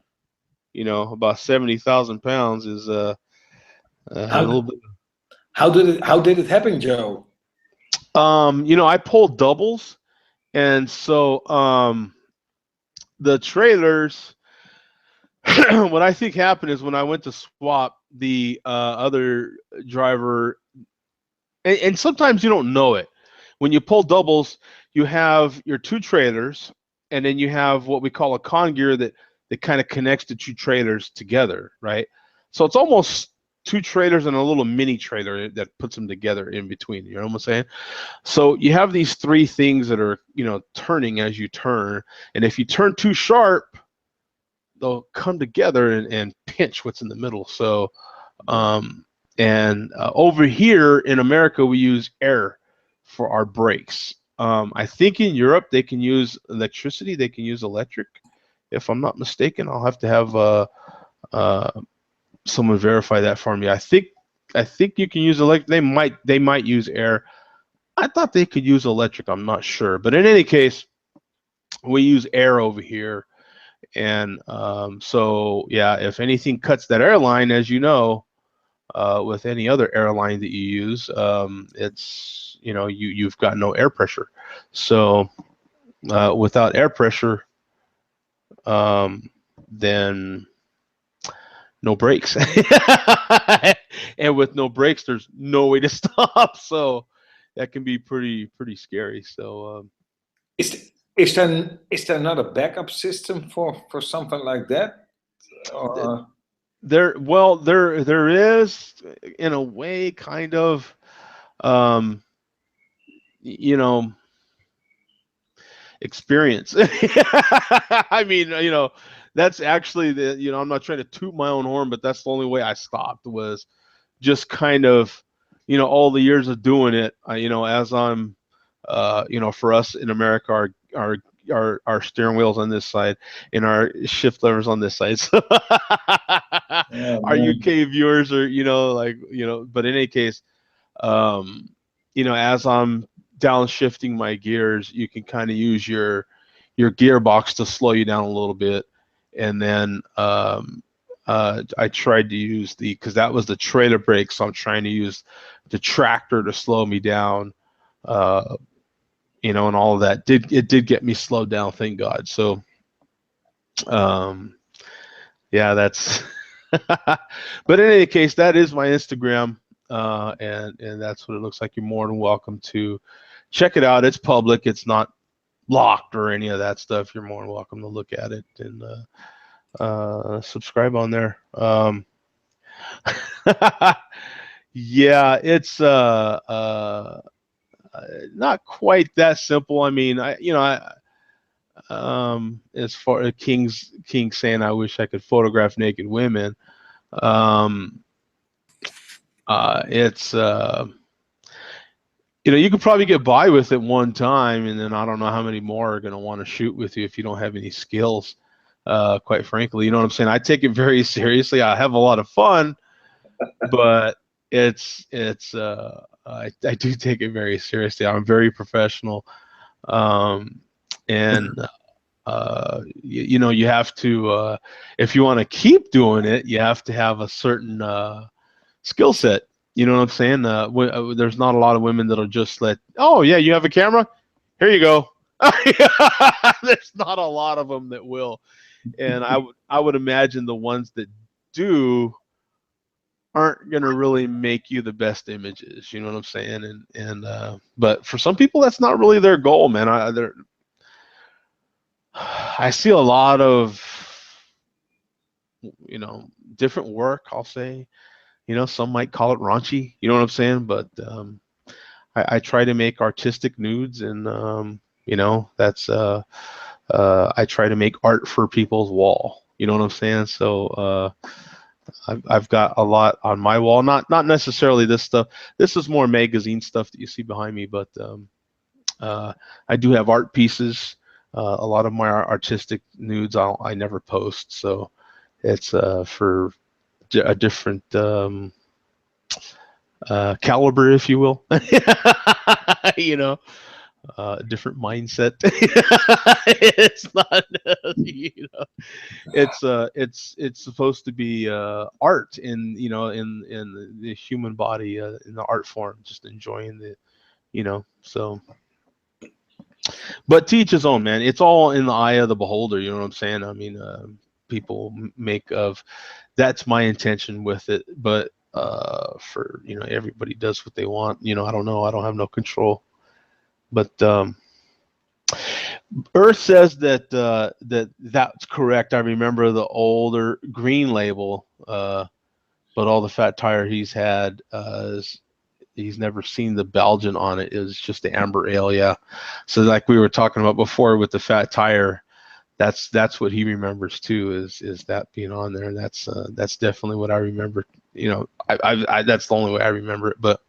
about 70,000 pounds is a little how bit. how did it happen, Joe? I pulled doubles, and so the trailers. What I think happened is when I went to swap, the other driver, and sometimes you don't know it. When you pull doubles, you have your two trailers, and then you have what we call a con gear that kind of connects the two trailers together, right? So it's almost two trailers and a little mini trailer that puts them together in between. You know what I'm saying? So you have these three things that are, turning as you turn, and if you turn too sharp, they'll come together and pinch what's in the middle. So um, and over here in America, we use air for our brakes. I think in Europe they can use electricity. They can use electric. If I'm not mistaken, I'll have to have uh, someone verify that for me. I think you can use electric. They might use air. I thought they could use electric. I'm not sure, but in any case, we use air over here. And so yeah, if anything cuts that airline, as you know, with any other airline that you use, it's you've got no air pressure. So without air pressure, um, then no brakes, and with no brakes, there's no way to stop. So that can be pretty scary. So Is Is there not a backup system for something like that? Or There is, in a way, kind of, um, you know, experience. I mean, that's actually I'm not trying to toot my own horn, but that's the only way I stopped, was just kind of, all the years of doing it, as I'm, for us in America, our steering wheels on this side and our shift levers on this side. So oh, our man. UK viewers are, but in any case, um, as I'm downshifting my gears, you can kind of use your gearbox to slow you down a little bit, and then I tried to use because that was the trailer brake, so I'm trying to use the tractor to slow me down, uh, and all of that did get me slowed down, thank God. So, um, yeah, that's. But in any case, that is my Instagram, and that's what it looks like. You're more than welcome to check it out. It's public. It's not locked or any of that stuff. You're more than welcome to look at it and subscribe on there. Yeah, it's not quite that simple. I mean, as far as King saying, I wish I could photograph naked women. Um, it's you could probably get by with it one time, and then I don't know how many more are going to want to shoot with you if you don't have any skills. Quite frankly, you know what I'm saying? I take it very seriously. I have a lot of fun, but I do take it very seriously. I'm very professional, um, and you have to, if you want to keep doing it, you have to have a certain skill set. You know what I'm saying? There's not a lot of women that'll just oh yeah, you have a camera, here you go. There's not a lot of them that will, and I would imagine the ones that do aren't going to really make you the best images. You know what I'm saying? And but for some people, that's not really their goal, man. I see a lot of different work, I'll say. Some might call it raunchy. You know what I'm saying? But I try to make artistic nudes, and that's I try to make art for people's wall. You know what I'm saying? So I've got a lot on my wall. Not necessarily this stuff. This is more magazine stuff that you see behind me, but I do have art pieces. A lot of my artistic nudes I never post, so it's for a different caliber, if you will. Different mindset. It's not, it's supposed to be art in the human body, in the art form, just enjoying so. But to each his own, man. It's all in the eye of the beholder. You know what I'm saying? I mean, people make of that's my intention with it, but for everybody does what they want. I don't know. I don't have no control. But Earth says that's correct. I remember the older green label, but all the fat tire he's had, he's never seen the Belgian on it. It was just the amber ale, yeah. So like we were talking about before with the fat tire, that's what he remembers too, is that being on there. That's definitely what I remember. I that's the only way I remember it. But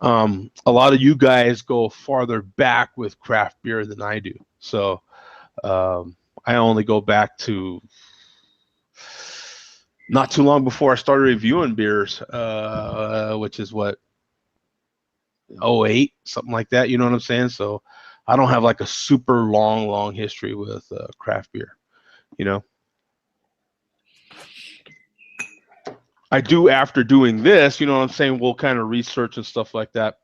a lot of you guys go farther back with craft beer than I do. So I only go back to not too long before I started reviewing beers, which is what, '08, something like that. You know what I'm saying? So I don't have like a super long history with craft beer. I do after doing this. You know what I'm saying? We'll kind of research and stuff like that.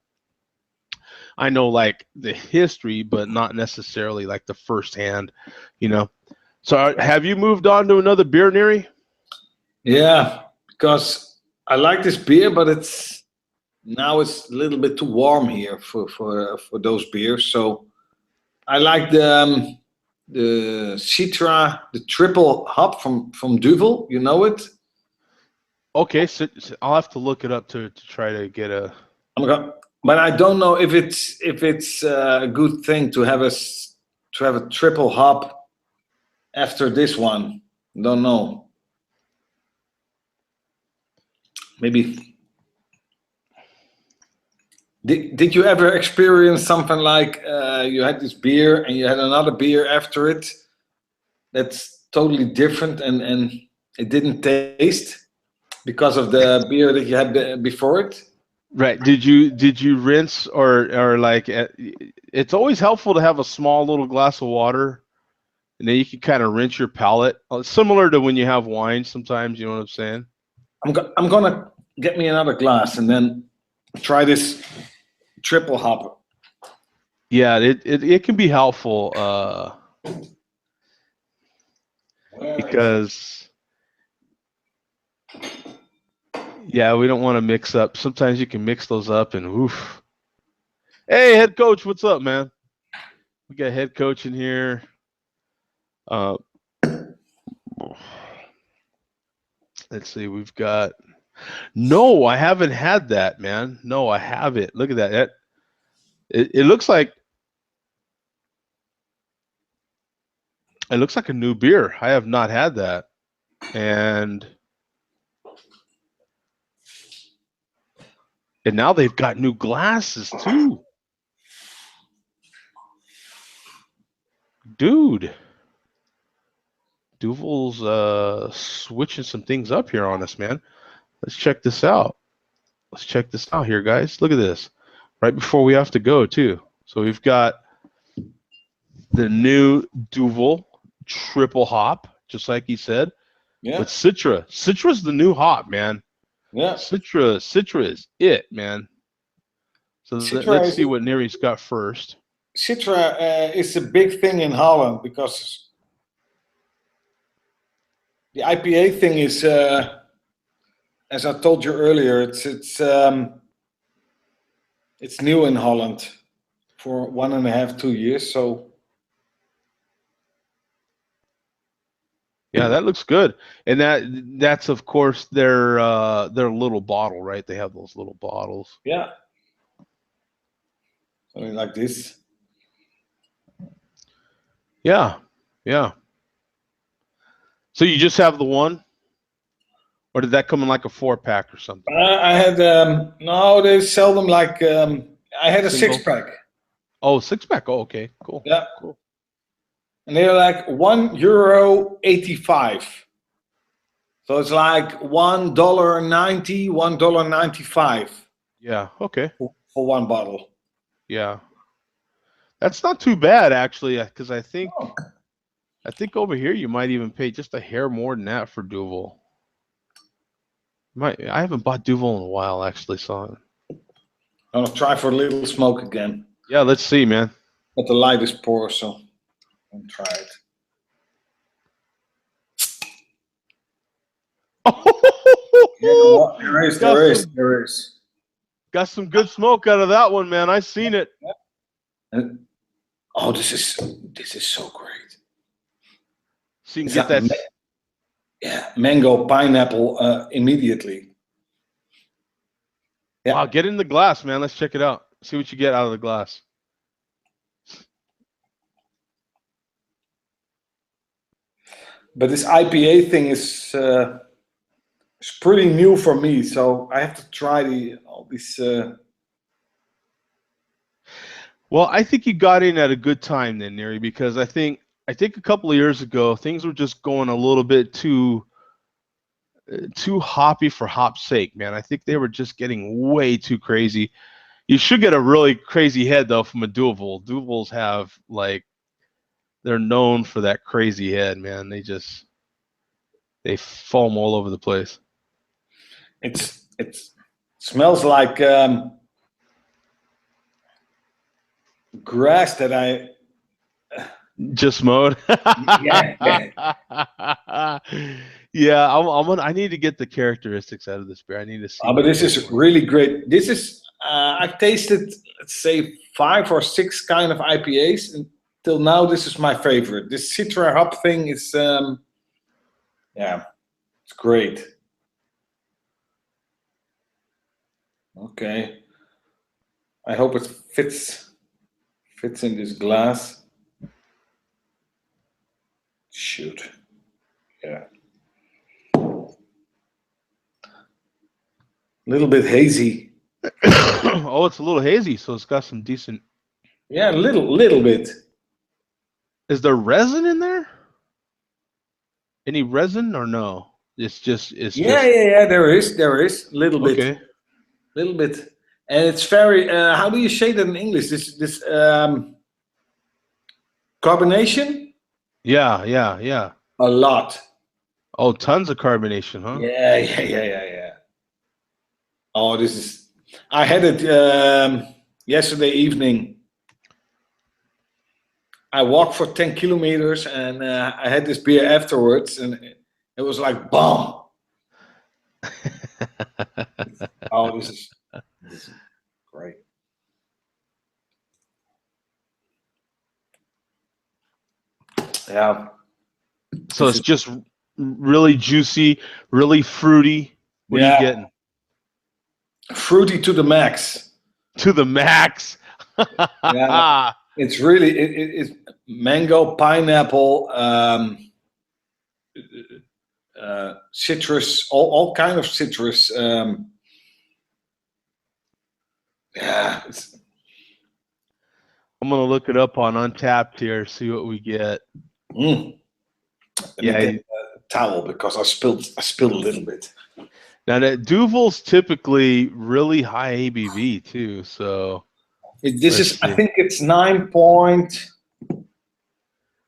I know like the history, but not necessarily like the firsthand. So have you moved on to another beer, Neri? Yeah, because I like this beer, but now it's a little bit too warm here for those beers. So I like the Citra, the triple hop from Duvel. You know it. Okay, so I'll have to look it up to try to get a. But I don't know if it's a good thing to have a triple hop after this one. Don't know. Maybe. Did you ever experience something like you had this beer and you had another beer after it that's totally different and it didn't taste because of the beer that you had before it? Right. Did you rinse or like it's always helpful to have a small little glass of water and then you can kind of rinse your palate. Similar to when you have wine sometimes, you know what I'm saying? I'm gonna get me another glass and then try this triple hop. Yeah, it can be helpful because yeah, we don't want to mix up. Sometimes you can mix those up and oof. Hey, head coach, what's up, man? We got head coach in here. Uh, let's see, we've got. No, I haven't had that, man. No, I haven't. Look at that. It looks like a new beer. I have not had that, and now they've got new glasses too, dude. Duval's switching some things up here on us, man. Let's check this out. Let's check this out here, guys. Look at this. Right before we have to go, too. So we've got the new Duval triple hop, just like he said. Yeah. But Citra. Citra's the new hop, man. Yeah. Citra is it, man. So let's see what Neri's got first. Citra is a big thing in Holland because the IPA thing is, as I told you earlier, it's new in Holland for 1.5, 2 years. So yeah, that looks good, and that's of course their little bottle, right? They have those little bottles. Yeah, something like this. Yeah, yeah. So you just have the one, or did that come in like a 4-pack or something? I had no, they sell them like I had a Single? 6-pack. Oh, 6-pack. Oh, okay, cool. Yeah, cool. And they're like €1.85. So it's like $1.90, $1.95. Yeah. Okay. For one bottle. Yeah. That's not too bad actually, because I think over here you might even pay just a hair more than that for Duval. I haven't bought Duval in a while actually, so I'm gonna try for a little smoke again. Yeah, let's see, man. But the light is poor, so I'll try it. Oh, there is. Got some good smoke out of that one, man. I seen it. Oh, this is so great. So you can get that. Yeah, mango, pineapple, immediately. Yeah. Wow, get in the glass, man. Let's check it out. See what you get out of the glass. But this IPA thing is pretty new for me, so I have to try all these. Well, I think you got in at a good time then, Neri, because I think a couple of years ago things were just going a little bit too hoppy for hop's sake, man. I think they were just getting way too crazy. You should get a really crazy head though from a Duval. Duvals have they're known for that crazy head, man. They foam all over the place. It smells like grass that I just mowed. Yeah. Yeah, I need to get the characteristics out of this beer. I need to see. But this is really great. This is I've tasted, let's say, 5 or 6 kind of IPAs, and till now, this is my favorite. This Citra hop thing is, yeah, it's great. Okay, I hope it fits in this glass. Shoot, yeah. A little bit hazy. Oh, it's a little hazy, so it's got some decent. Yeah, a little bit. Is there resin in there? Any resin or no? It's just Yeah. There is a little bit, okay. and it's very. How do you say that in English? This carbonation. Yeah. A lot. Oh, tons of carbonation, huh? Yeah. Oh, this is. I had it yesterday evening. I walked for 10 kilometers, and I had this beer afterwards, and it was like bomb. Oh, this is great. Yeah. So it's just really juicy, really fruity. What are you getting? Fruity to the max. To the max. Yeah. It's really it's mango, pineapple, citrus, all kind of citrus. Yeah. I'm gonna look it up on Untapped here, see what we get. Let me get a towel because I spilled a little bit. Now that Duvel's typically really high ABV too, so This is, I think it's 9.9.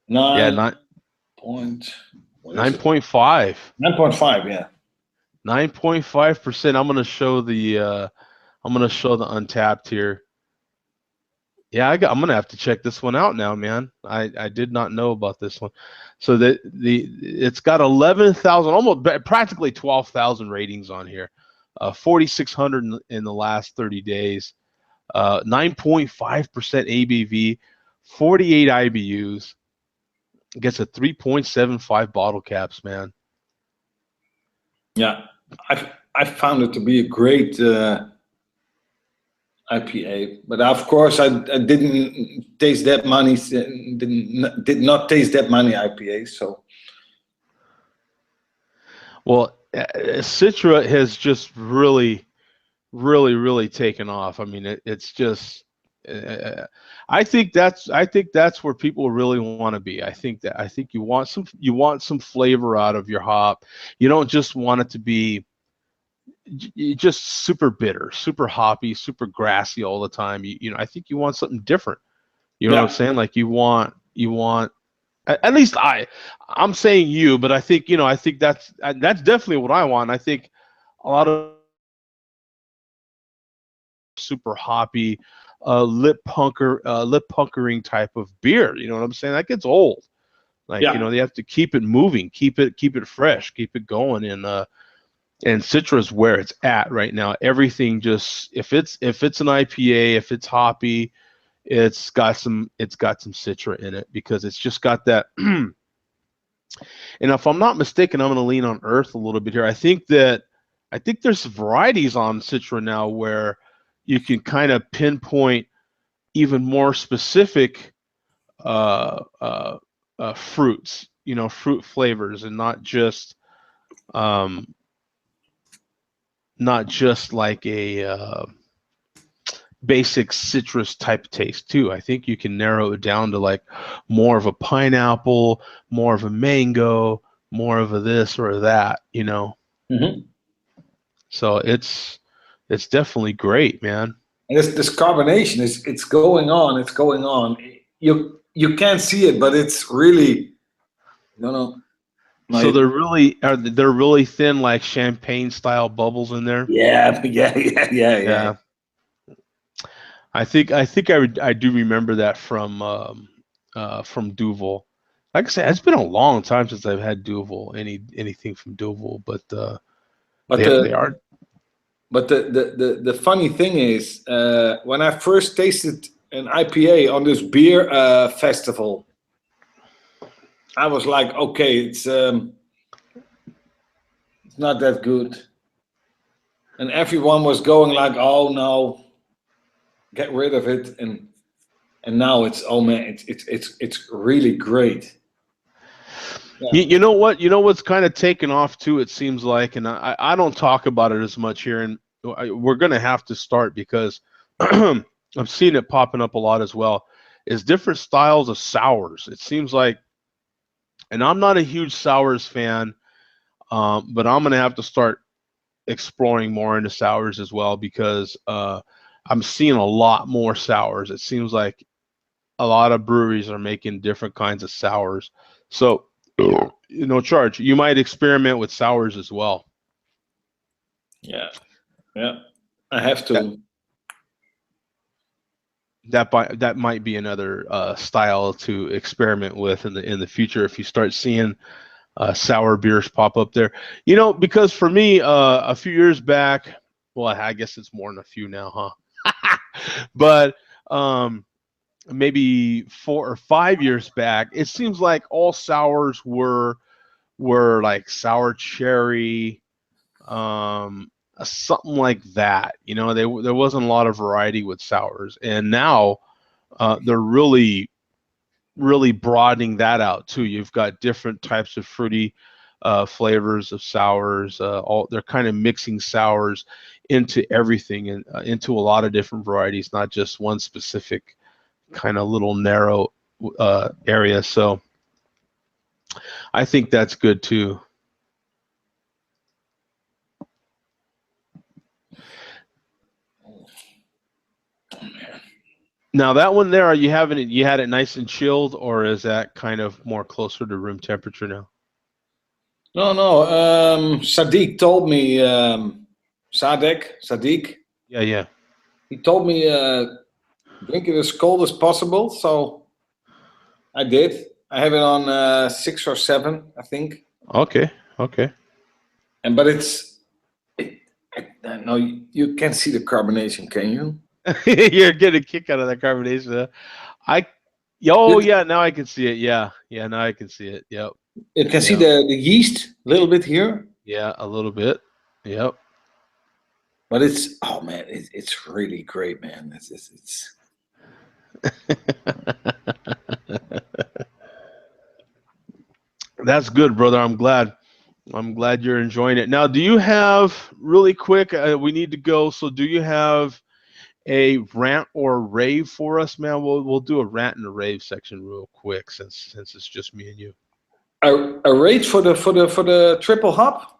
Yeah, 9.5. 9.5. Yeah. 9.5%. I'm gonna show the Untapped here. Yeah, I'm gonna have to check this one out now, man. I did not know about this one. So it's got 11,000, almost practically 12,000 ratings on here. 4,600 in the last 30 days. 9.5% ABV, 48 IBUs. Gets a 3.75 bottle caps, man. Yeah, I found it to be a great IPA, but of course I didn't taste that many. Did not taste that many IPAs. So, well, Citra has just really taken off. I mean, it's just. I think that's where people really want to be. I think you want some flavor out of your hop. You don't just want it to be just super bitter, super hoppy, super grassy all the time. I think you want something different. You know what I'm saying? Like you want at least I'm saying you, but I think that's definitely what I want. I think a lot of super hoppy, lip puckering type of beer. You know what I'm saying? That gets old. Like they have to keep it moving, keep it fresh, keep it going, and Citra is where it's at right now. Everything just if it's an IPA, if it's hoppy, it's got some Citra in it because it's just got that. And if I'm not mistaken, I'm going to lean on Earth a little bit here. I think there's varieties on Citra now where you can kind of pinpoint even more specific fruits, fruit flavors, and not just like a basic citrus type taste too. I think you can narrow it down to like more of a pineapple, more of a mango, more of a this or that, mm-hmm. So it's definitely great, man. And this carbonation it's going on. It's going on. You can't see it, but it's really, So they're really thin, like champagne style bubbles in there. Yeah. I think I do remember that from Duvel. Like I said, it's been a long time since I've had Duvel, anything from Duvel, but they are. But the funny thing is, when I first tasted an IPA on this beer festival. I was like, okay, it's not that good, and everyone was going like, oh no, get rid of it, and now it's, oh man, it's really great. Yeah. You know what? You know what's kind of taken off too. It seems like, and I don't talk about it as much here, and we're gonna have to start because I'm seeing it popping up a lot as well. Is different styles of sours. It seems like, and I'm not a huge sours fan, but I'm gonna have to start exploring more into sours as well because I'm seeing a lot more sours. It seems like a lot of breweries are making different kinds of sours. So, Charge, you might experiment with sours as well. Yeah, yeah, I have That to. that might be another style to experiment with in the future if you start seeing sour beers pop up there. Because for me, a few years back, well, I guess it's more than a few now, huh? But maybe 4 or 5 years back, it seems like all sours were like sour cherry, something like that. There wasn't a lot of variety with sours, and now they're really broadening that out too. You've got different types of fruity flavors of sours. They're kind of mixing sours into everything and into a lot of different varieties, not just one specific kind of little narrow area. So I think that's good too. Now that one there, are you having it? You had it nice and chilled, or is that kind of more closer to room temperature now? No. Sadiq told me, Sadiq. Yeah, yeah. He told me drink it as cold as possible. So I did. I have it on 6 or 7, I think. Okay, okay. But no, you can't see the carbonation, can you? You're getting a kick out of that carbonation. Huh? I, oh You, yeah, now I can see it. Yeah, yeah, now I can see it. Yep, you can see yeah, the yeast a little bit here. yeah, a little bit. Yep. But it's, oh man, it's really great, man. It's That's good, brother. I'm glad. I'm glad you're enjoying it. Now, do you have really quick? We need to go. So, do you have a rant or a rave for us, man? We'll do a rant and a rave section real quick since it's just me and you. a rate for the triple hop.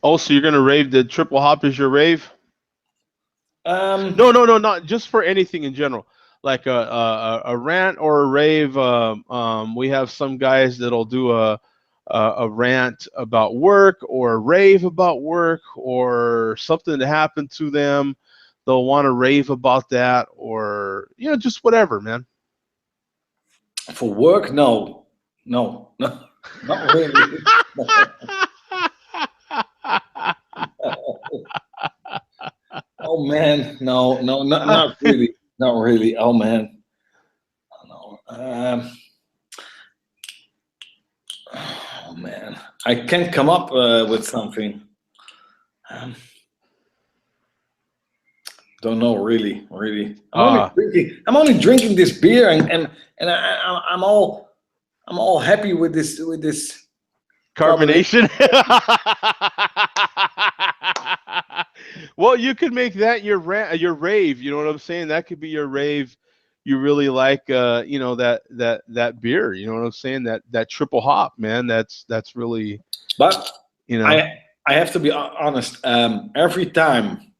Oh, so you're gonna rave the triple hop is your rave? Um, No, not just for anything in general. Like a rant or a rave. We have some guys that'll do a rant about work or a rave about work or something that happened to them. They'll want to rave about that or just whatever, man. for work, no, not really. Oh man, no, not really, not really. Oh man, no. Oh man, I can't come up with something. Um, don't know, really. Ah, I'm only drinking this beer, and I'm all happy with this carbonate. carbonation. Well, you could make that your rave. You know what I'm saying? That could be your rave. You really like, that beer. You know what I'm saying? That triple hop, man. That's really, But you know. I have to be honest. Every time,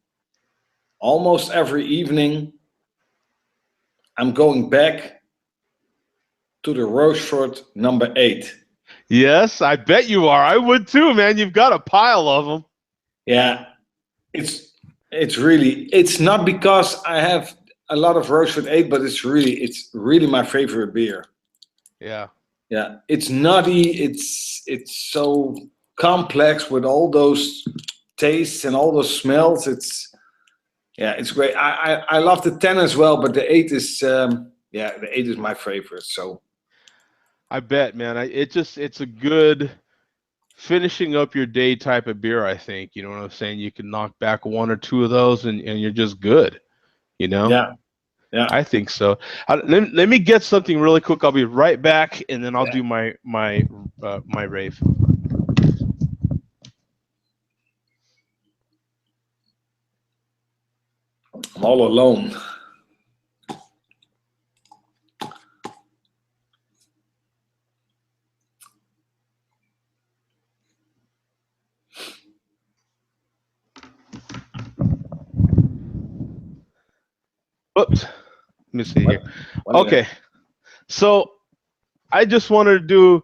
almost every evening, I'm going back to the Rochefort #8. Yes, I bet you are. I would too, man. You've got a pile of them. Yeah, it's it's not because I have a lot of Rochefort 8, but it's really my favorite beer. Yeah. Yeah, it's nutty. It's so complex with all those tastes and all those smells. Yeah, it's great. I love the 10 as well, but the 8 is yeah, the 8 is my favorite. So I bet, man. It's a good finishing up your day type of beer, I think. You know what I'm saying? You can knock back one or two of those and you're just good, you know? yeah, yeah, I think so. Let me get something really quick. I'll be right back and then I'll yeah. do my rave. I'm all alone. Oops. Let me see here. What is Okay. that? So I just wanted to do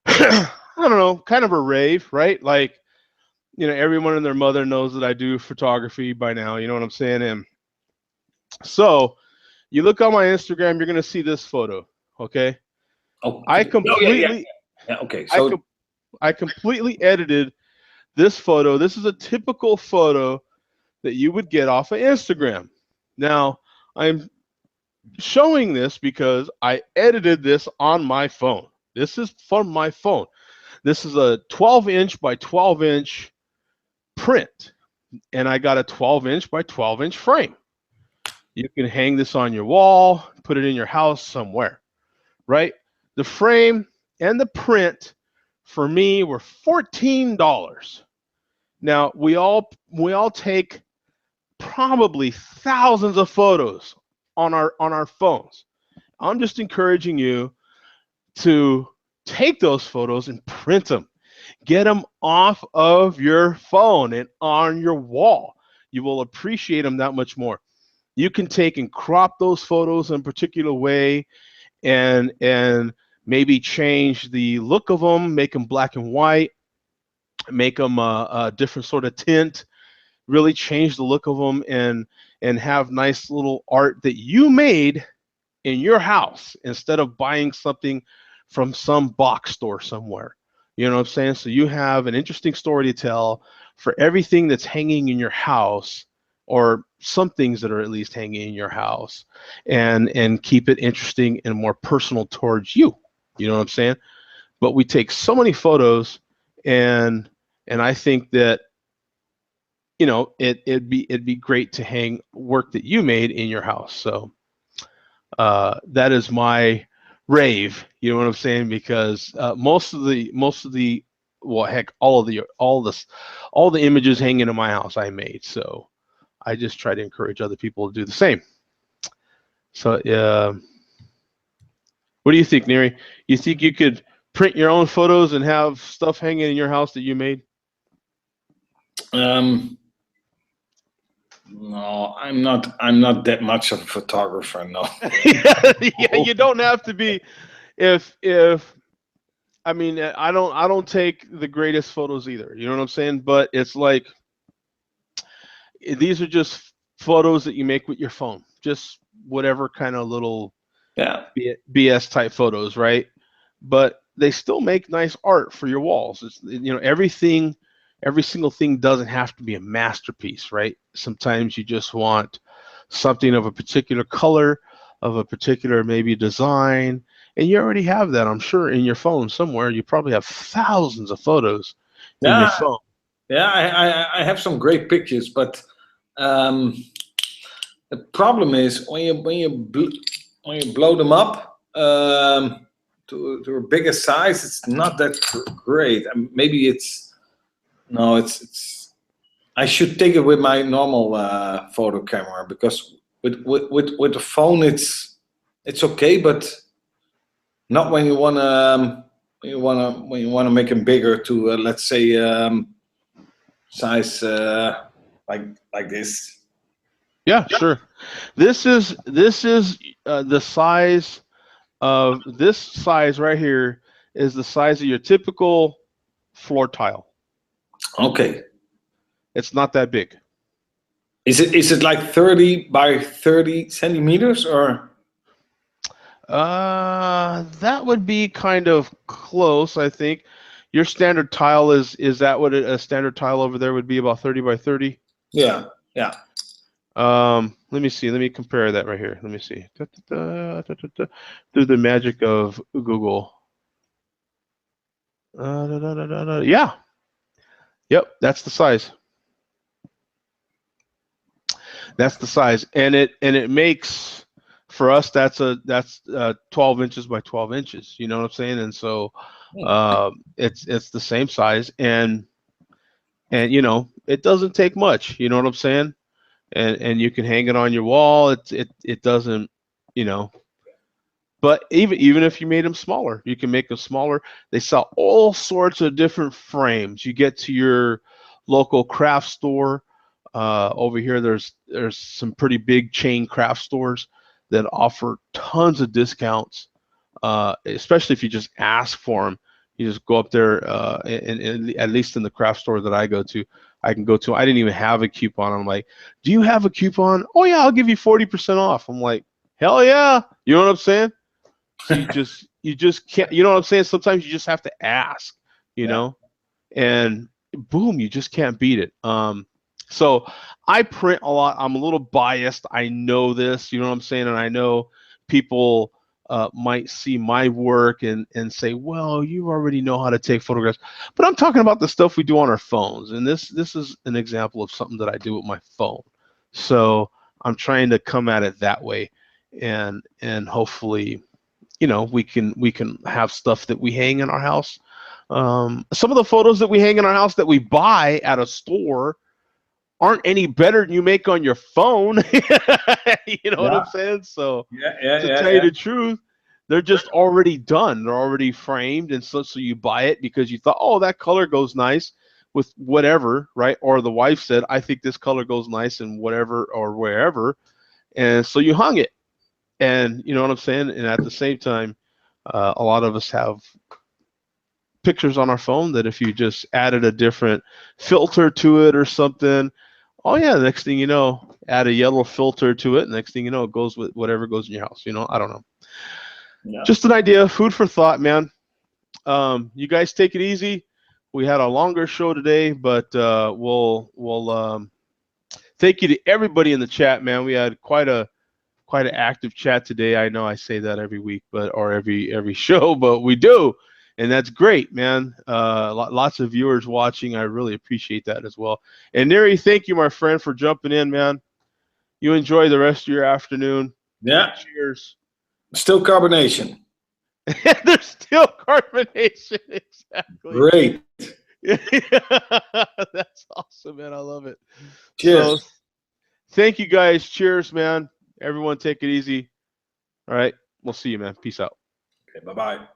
I don't know, kind of a rave, right? Like, everyone and their mother knows that I do photography by now, you know what I'm saying? And so you look on my Instagram, you're gonna see this photo. Okay. I Okay. Oh yeah, yeah, completely yeah. Okay. I So com- I completely edited this photo. This is a typical photo that you would get off of Instagram. Now, I'm showing this because I edited this on my phone. This is from my phone. This is a 12-inch by 12-inch print, and I got a 12-inch by 12-inch frame. You can hang this on your wall, put it in your house somewhere, right? The frame and the print for me were $14. Now we all take probably thousands of photos on our phones. I'm just encouraging you to take those photos and print them. Get them off of your phone and on your wall. You will appreciate them that much more. You can take and crop those photos in a particular way and maybe change the look of them, make them black and white, make them a different sort of tint, really change the look of them and have nice little art that you made in your house instead of buying something from some box store somewhere. You know what I'm saying? So you have an interesting story to tell for everything that's hanging in your house, or some things that are at least hanging in your house, and keep it interesting and more personal towards you. You know what I'm saying? But we take so many photos, and I think that it'd be great to hang work that you made in your house. So that is my rave. You know what I'm saying? Because most of the well, heck, all the images hanging in my house I made. So I just try to encourage other people to do the same. So what do you think, Neri? You think you could print your own photos and have stuff hanging in your house that you made? no, I'm not. I'm not that much of a photographer. No. Yeah, you don't have to be. If I mean, I don't take the greatest photos either. You know what I'm saying? But it's like these are just photos that you make with your phone. Just whatever kind of little Yeah. BS type photos, right? But they still make nice art for your walls. Everything, every single thing doesn't have to be a masterpiece, right? Sometimes you just want something of a particular color, of a particular maybe design, and you already have that, I'm sure, in your phone somewhere. You probably have thousands of photos in your Yeah. phone. Yeah. I have some great pictures, but um, the problem is when you blow them up to a bigger size, it's not that great. Maybe it's no, it's. I should take it with my normal photo camera because with the phone it's okay, but not when you wanna make them bigger to let's say size like this. Yeah, sure. This is the size of this size right here is the size of your typical floor tile. Okay. It's not that big. Is it like 30 by 30 centimeters or? That would be kind of close, I think. Your standard tile is that what a standard tile over there would be, about 30 by 30? Yeah, yeah. Let me see. Let me compare that right here. Let me see. Da, da, da, da, da, da. Through the magic of Google. Da, da, da, da, da. Yeah. Yep. That's the size. That's the size, and it makes for us that's 12 inches by 12 inches. You know what I'm saying? And so it's the same size, and you know it doesn't take much. You know what I'm saying? And you can hang it on your wall. It doesn't, you know. But even if you made them smaller, you can make them smaller. They sell all sorts of different frames. You get to your local craft store. Over here, there's some pretty big chain craft stores that offer tons of discounts, especially if you just ask for them. You just go up there, and at least in the craft store that I go to, I can go to. I didn't even have a coupon. I'm like, do you have a coupon? Oh yeah, I'll give you 40% off. I'm like, hell yeah. You know what I'm saying? So you just can't. You know what I'm saying? Sometimes you just have to ask. You Yeah. know, and boom, you just can't beat it. So I print a lot. I'm a little biased. I know this. You know what I'm saying? And I know people might see my work and say, well, you already know how to take photographs. But I'm talking about the stuff we do on our phones, and this is an example of something that I do with my phone. So I'm trying to come at it that way, and hopefully, you know, we can have stuff that we hang in our house. Some of the photos that we hang in our house that we buy at a store aren't any better than you make on your phone. You know what I'm Yeah. saying? So Yeah. Yeah. to Yeah. tell you Yeah. the truth, they're just already done. They're already framed, and so you buy it because you thought, oh, that color goes nice with whatever, right? Or the wife said, I think this color goes nice in whatever or wherever, and so you hung it. And you know what I'm saying? And at the same time, a lot of us have pictures on our phone that if you just added a different filter to it or something, oh yeah, the next thing you know, add a yellow filter to it. Next thing you know, it goes with whatever goes in your house. You know, I don't know. Yeah. Just an idea, food for thought, man. You guys take it easy. We had a longer show today, but we'll thank you to everybody in the chat, man. We had quite an active chat today. I know I say that every week, but or every show, but we do, and that's great, man. Lots of viewers watching. I really appreciate that as well. And Neri, thank you, my friend, for jumping in, man. You enjoy the rest of your afternoon. Yeah. Cheers. Still carbonation. There's still carbonation, exactly. Great. That's awesome, man. I love it. So, Cheers. thank you guys. Cheers, man. Everyone, take it easy. All right. We'll see you, man. Peace out. Okay, bye-bye.